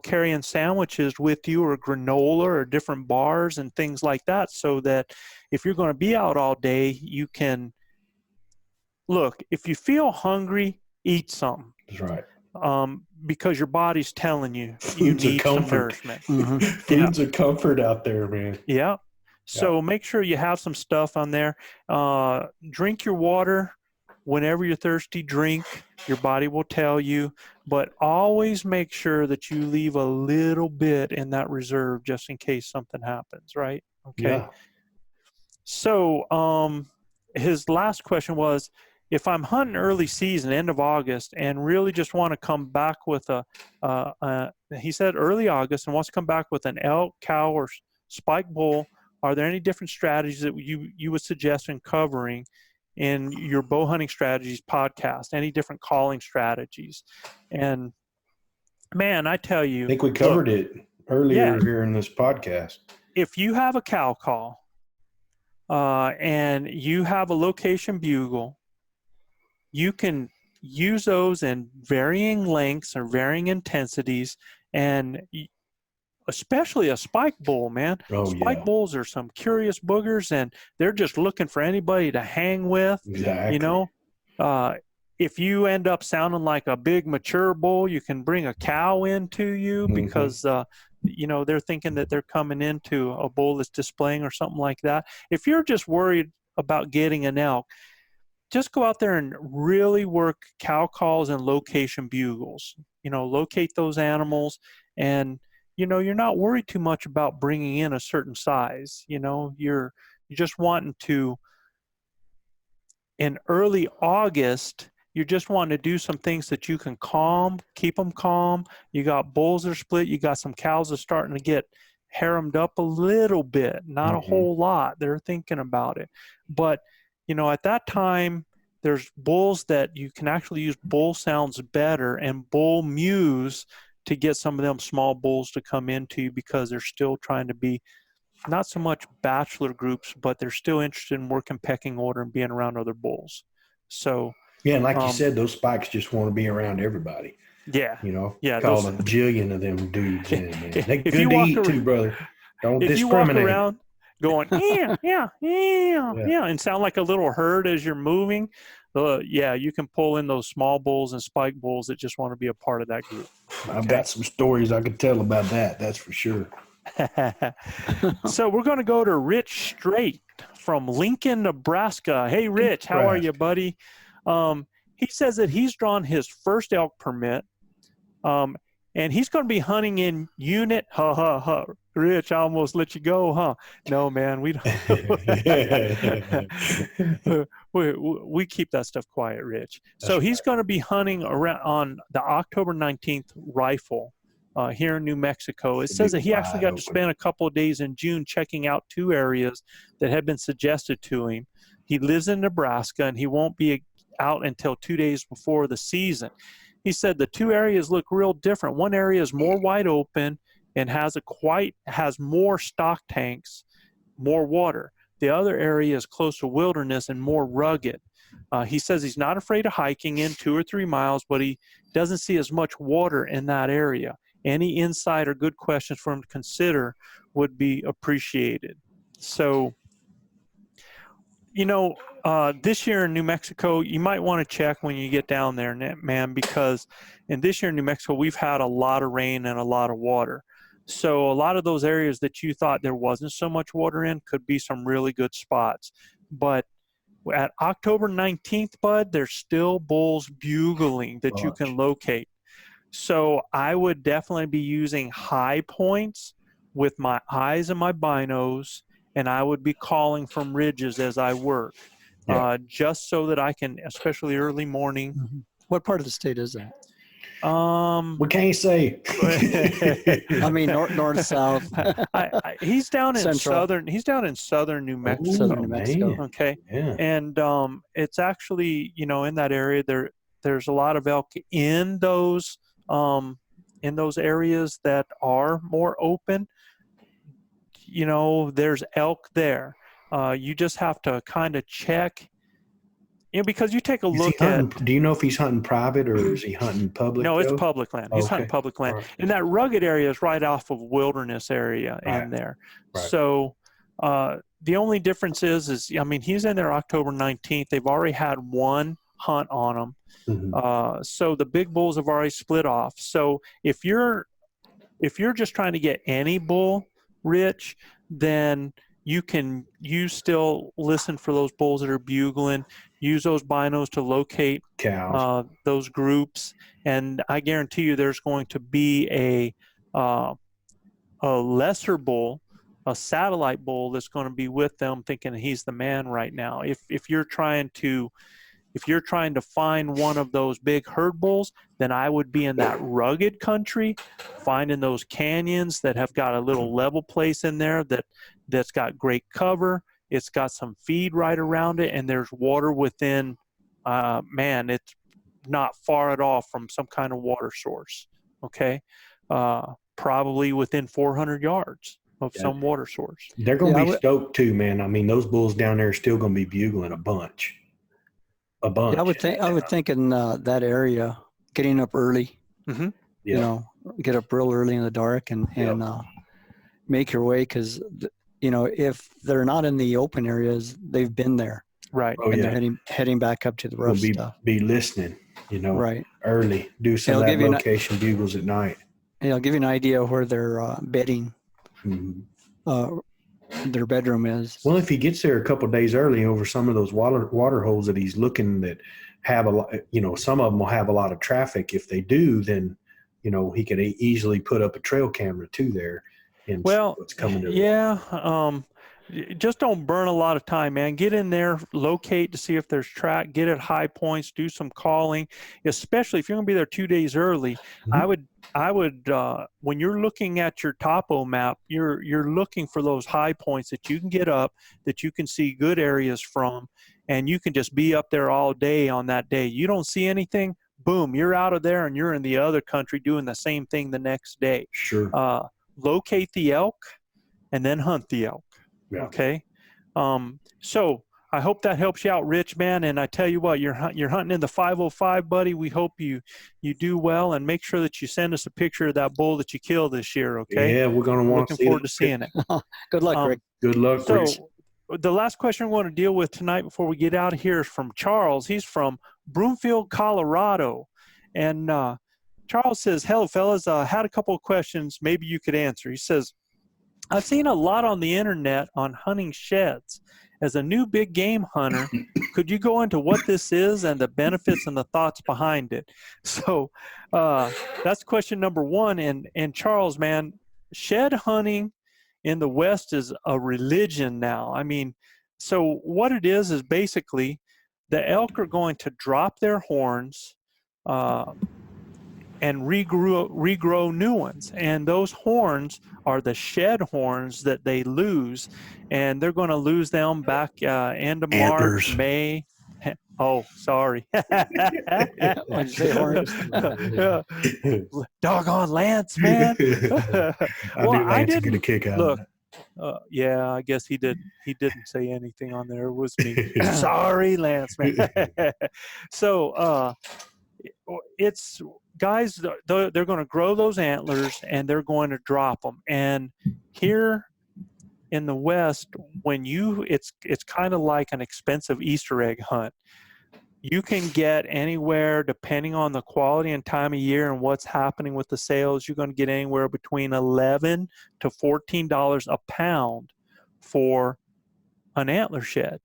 carrying sandwiches with you or granola or different bars and things like that, so that if you're going to be out all day, you can look, if you feel hungry, eat something. That's right. Because your body's telling you need some nourishment. Mm-hmm. Food's a comfort out there, man. Yeah. So make sure you have some stuff on there. Drink your water. Whenever you're thirsty, drink. Your body will tell you. But always make sure that you leave a little bit in that reserve just in case something happens, right? Okay. Yeah. So his last question was, if I'm hunting early season, end of August, and really just want to come back with he said early August, and wants to come back with an elk, cow, or spike bull, are there any different strategies that you would suggest in covering in your bow hunting strategies podcast? Any different calling strategies? And man, I tell you, I think we covered it earlier here in this podcast. If you have a cow call and you have a location bugle, you can use those in varying lengths or varying intensities, and especially a spike bull, man. Spike bulls are some curious boogers, and they're just looking for anybody to hang with. Exactly. if you end up sounding like a big mature bull, you can bring a cow into you because they're thinking that they're coming into a bull that's displaying or something like that. If you're just worried about getting an elk, just go out there and really work cow calls and location bugles. Locate those animals, and you're not worried too much about bringing in a certain size. You're just wanting to, in early August, you're just wanting to do some things that you can keep them calm. You got bulls that are split. You got some cows that are starting to get harromed up a little bit, not a whole lot. They're thinking about it. But, at that time, there's bulls that you can actually use bull sounds better and bull mews to get some of them small bulls to come into you, because they're still trying to be not so much bachelor groups, but they're still interested in working pecking order and being around other bulls. So, yeah, and like you said, those spikes just want to be around everybody. Yeah. Call a jillion of them dudes in, man. They good to eat around, too, brother. Don't discriminate. If you walk around going, yeah, and sound like a little herd as you're moving, you can pull in those small bulls and spike bulls that just want to be a part of that group. Okay? I've got some stories I could tell about that. That's for sure. So we're going to go to Rich Straight from Lincoln, Nebraska. Hey, Rich, how are you, buddy? He says that he's drawn his first elk permit, and he's going to be hunting in unit. Rich, I almost let you go, huh? No, man, we don't. we keep that stuff quiet, Rich. So he's going to be hunting around on the October 19th rifle here in New Mexico. It says that he actually got to spend a couple of days in June checking out 2 areas that had been suggested to him. He lives in Nebraska, and he won't be out until 2 days before the season. He said the 2 areas look real different. One area is more wide open and has more stock tanks, more water. The other area is close to wilderness and more rugged. He says he's not afraid of hiking in 2 or 3 miles, but he doesn't see as much water in that area. Any insight or good questions for him to consider would be appreciated. So, this year in New Mexico, you might want to check when you get down there, man, because in this year in New Mexico, we've had a lot of rain and a lot of water. So a lot of those areas that you thought there wasn't so much water in could be some really good spots. But at October 19th, bud, there's still bulls bugling that you can locate. So I would definitely be using high points with my eyes and my binos, and I would be calling from ridges as I work, just so that I can, especially early morning. Mm-hmm. What part of the state is that? We can't say. I mean, north, south. He's down in Central. southern. He's down in southern New Mexico. Southern New Mexico. Man. Okay, Yeah. and it's actually in that area there's a lot of elk in those areas that are more open. There's elk there. You just have to kind of check. Because you take a look at. Do you know if he's hunting private or is he hunting public? No, it's public land. He's hunting public land. Right. And that rugged area is right off of wilderness area in there. Right. So the only difference is he's in there October 19th. They've already had 1 hunt on him. Mm-hmm. So the big bulls have already split off. So if you're just trying to get any bull, Rich, then you still listen for those bulls that are bugling, use those binos to locate cows, those groups, and I guarantee you there's going to be a lesser bull, a satellite bull that's going to be with them thinking he's the man right now. If you're trying to find one of those big herd bulls, then I would be in that rugged country, finding those canyons that have got a little level place in there that's got great cover. It's got some feed right around it, and there's water within. It's not far at all from some kind of water source. Okay, probably within 400 yards of some water source. They're going to be stoked too, man. I mean, those bulls down there are still going to be bugling a bunch. Yeah, I would think in that area, getting up early. Mm-hmm. Yeah. Get up real early in the dark and make your way, because if they're not in the open areas, they've been there. Right. Oh, and yeah. they're heading back up to the We'll rough stuff. be listening, Right. early. Do some It'll of that give you location bugles at night. It'll give you an idea where their bedding, their bedroom is. Well, if he gets there a couple of days early over some of those water holes that he's looking that have a lot, some of them will have a lot of traffic. If they do, then, he could easily put up a trail camera too there and see what's coming to just don't burn a lot of time, man. Get in there, locate to see if there's track, get at high points, do some calling, especially if you're going to be there 2 days early. Mhm. I would when you're looking at your topo map, you're looking for those high points that you can get up, that you can see good areas from, and you can just be up there all day on that day. You don't see anything, boom, you're out of there and you're in the other country doing the same thing the next day. Sure. Locate the elk and then hunt the elk. Yeah. Okay. So I hope that helps you out, Rich, man. And I tell you what, you're hunting in the 505, buddy. We hope you do well, and make sure that you send us a picture of that bull that you killed this year. Okay. Yeah, we're going to want to see Looking forward to seeing it. Good luck, Rick. Good luck, Rich. So the last question we want to deal with tonight before we get out of here is from Charles. He's from Broomfield, Colorado. And Charles says, hello, fellas. Had a couple of questions maybe you could answer. He says, I've seen a lot on the internet on hunting sheds. As a new big game hunter, could you go into what this is and the benefits and the thoughts behind it? So that's question number one. And Charles, man, shed hunting in the West is a religion now. I mean, so what it is basically the elk are going to drop their horns and regrow new ones. And those horns are the shed horns that they lose. And they're going to lose them back end of March, Antlers. May. Oh, sorry. Why'd you say horns? Doggone Lance, man. I knew Lance would get a kick out of that. Yeah, I guess he did. He didn't say anything on there. It was me. Sorry, Lance, man. So it's guys, they're going to grow those antlers and they're going to drop them. And here in the West, it's kind of like an expensive Easter egg hunt. You can get anywhere, depending on the quality and time of year and what's happening with the sales, you're going to get anywhere between $11 to $14 a pound for an antler shed.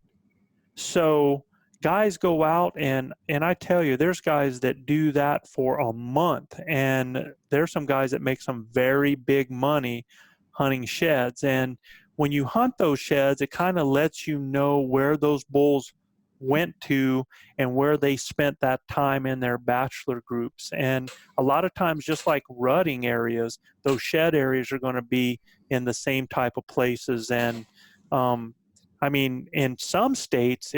So guys go out and I tell you, there's guys that do that for a month, and there's some guys that make some very big money hunting sheds. And when you hunt those sheds, it kind of lets you know where those bulls went to and where they spent that time in their bachelor groups. And a lot of times, just like rutting areas, those shed areas are going to be in the same type of places. And I mean, in some states,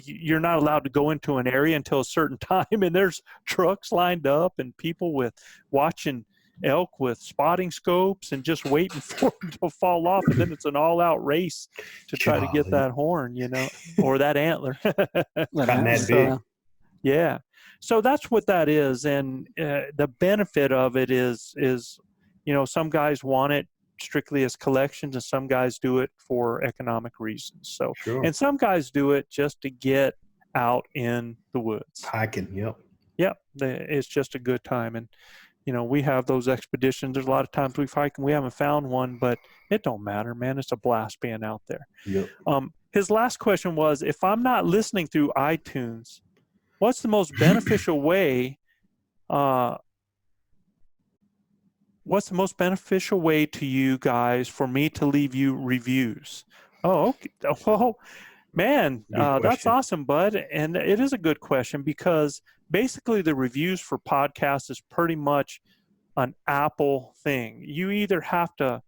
you're not allowed to go into an area until a certain time, and there's trucks lined up and people watching elk with spotting scopes and just waiting for them to fall off, and then it's an all-out race to try to get that horn, or that antler. That big. Yeah. So that's what that is. And the benefit of it is some guys want it strictly as collections, and some guys do it for economic reasons. So, Sure. And some guys do it just to get out in the woods. Hiking, yep. Yep. It's just a good time. And, we have those expeditions. There's a lot of times we've hiked and we haven't found one, but it don't matter, man. It's a blast being out there. Yep. His last question was, if I'm not listening through iTunes, what's the most beneficial way to you guys for me to leave you reviews? Oh, okay. Oh, man, that's awesome, bud. And it is a good question, because basically the reviews for podcasts is pretty much an Apple thing. You either have to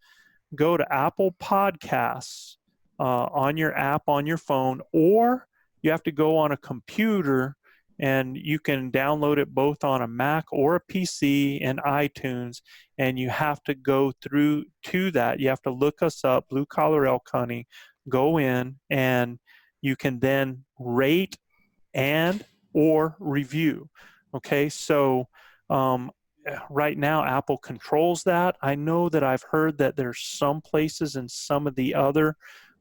go to Apple Podcasts on your app on your phone, or you have to go on a computer, and you can download it both on a Mac or a PC and iTunes, and you have to go through to that. You have to look us up, Blue Collar Elk Hunting, go in, and you can then rate and or review. Okay, so right now Apple controls that. I know that I've heard that there's some places and some of the other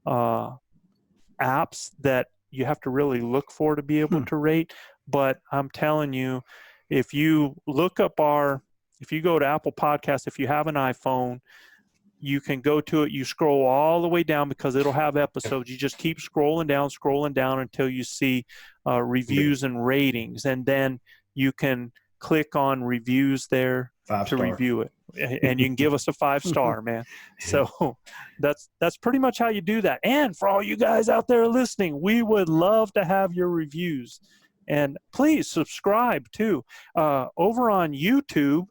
apps that you have to really look for to be able to rate. But I'm telling you, if you look up if you go to Apple Podcasts, if you have an iPhone, you can go to it. You scroll all the way down because it'll have episodes. You just keep scrolling down until you see reviews and ratings. And then you can click on reviews there to review it. And you can give us a 5-star, man. So that's pretty much how you do that. And for all you guys out there listening, we would love to have your reviews. And please subscribe too. Over on YouTube,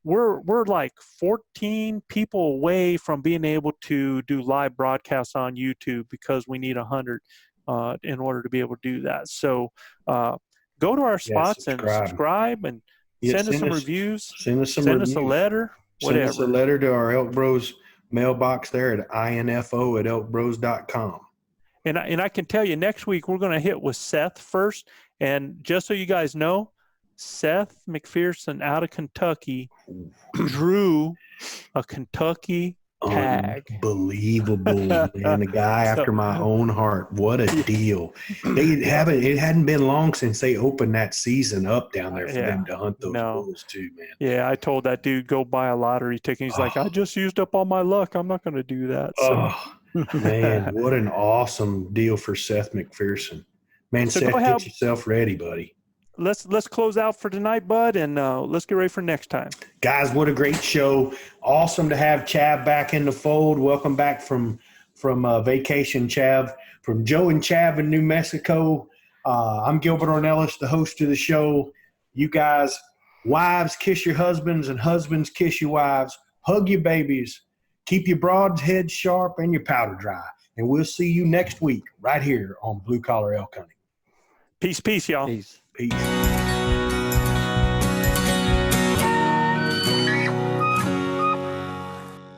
we're like 14 people away from being able to do live broadcasts on YouTube because we need 100 in order to be able to do that. So go to our spots and subscribe and send us some reviews. Send us a letter. Whatever. Send us a letter to our ElkBros mailbox there at info@elkbros.com. And I can tell you, next week we're going to hit with Seth first. And just so you guys know, Seth McPherson out of Kentucky drew a Kentucky tag. Unbelievable, man. The guy after my own heart. What a deal. It hadn't been long since they opened that season up down there for them to hunt those bulls too, man. Yeah, I told that dude, go buy a lottery ticket. He's like, I just used up all my luck. I'm not going to do that. So. Man, what an awesome deal for Seth McPherson. Man, so Seth, get yourself ready, buddy. Let's close out for tonight, bud, and let's get ready for next time. Guys, what a great show. Awesome to have Chav back in the fold. Welcome back from vacation, Chav. From Joe and Chav in New Mexico, I'm Gilbert Ornelas, the host of the show. You guys, wives, kiss your husbands, and husbands, kiss your wives. Hug your babies. Keep your broad head sharp and your powder dry. And we'll see you next week right here on Blue Collar Elk Hunting. Peace, y'all. Peace. Peace.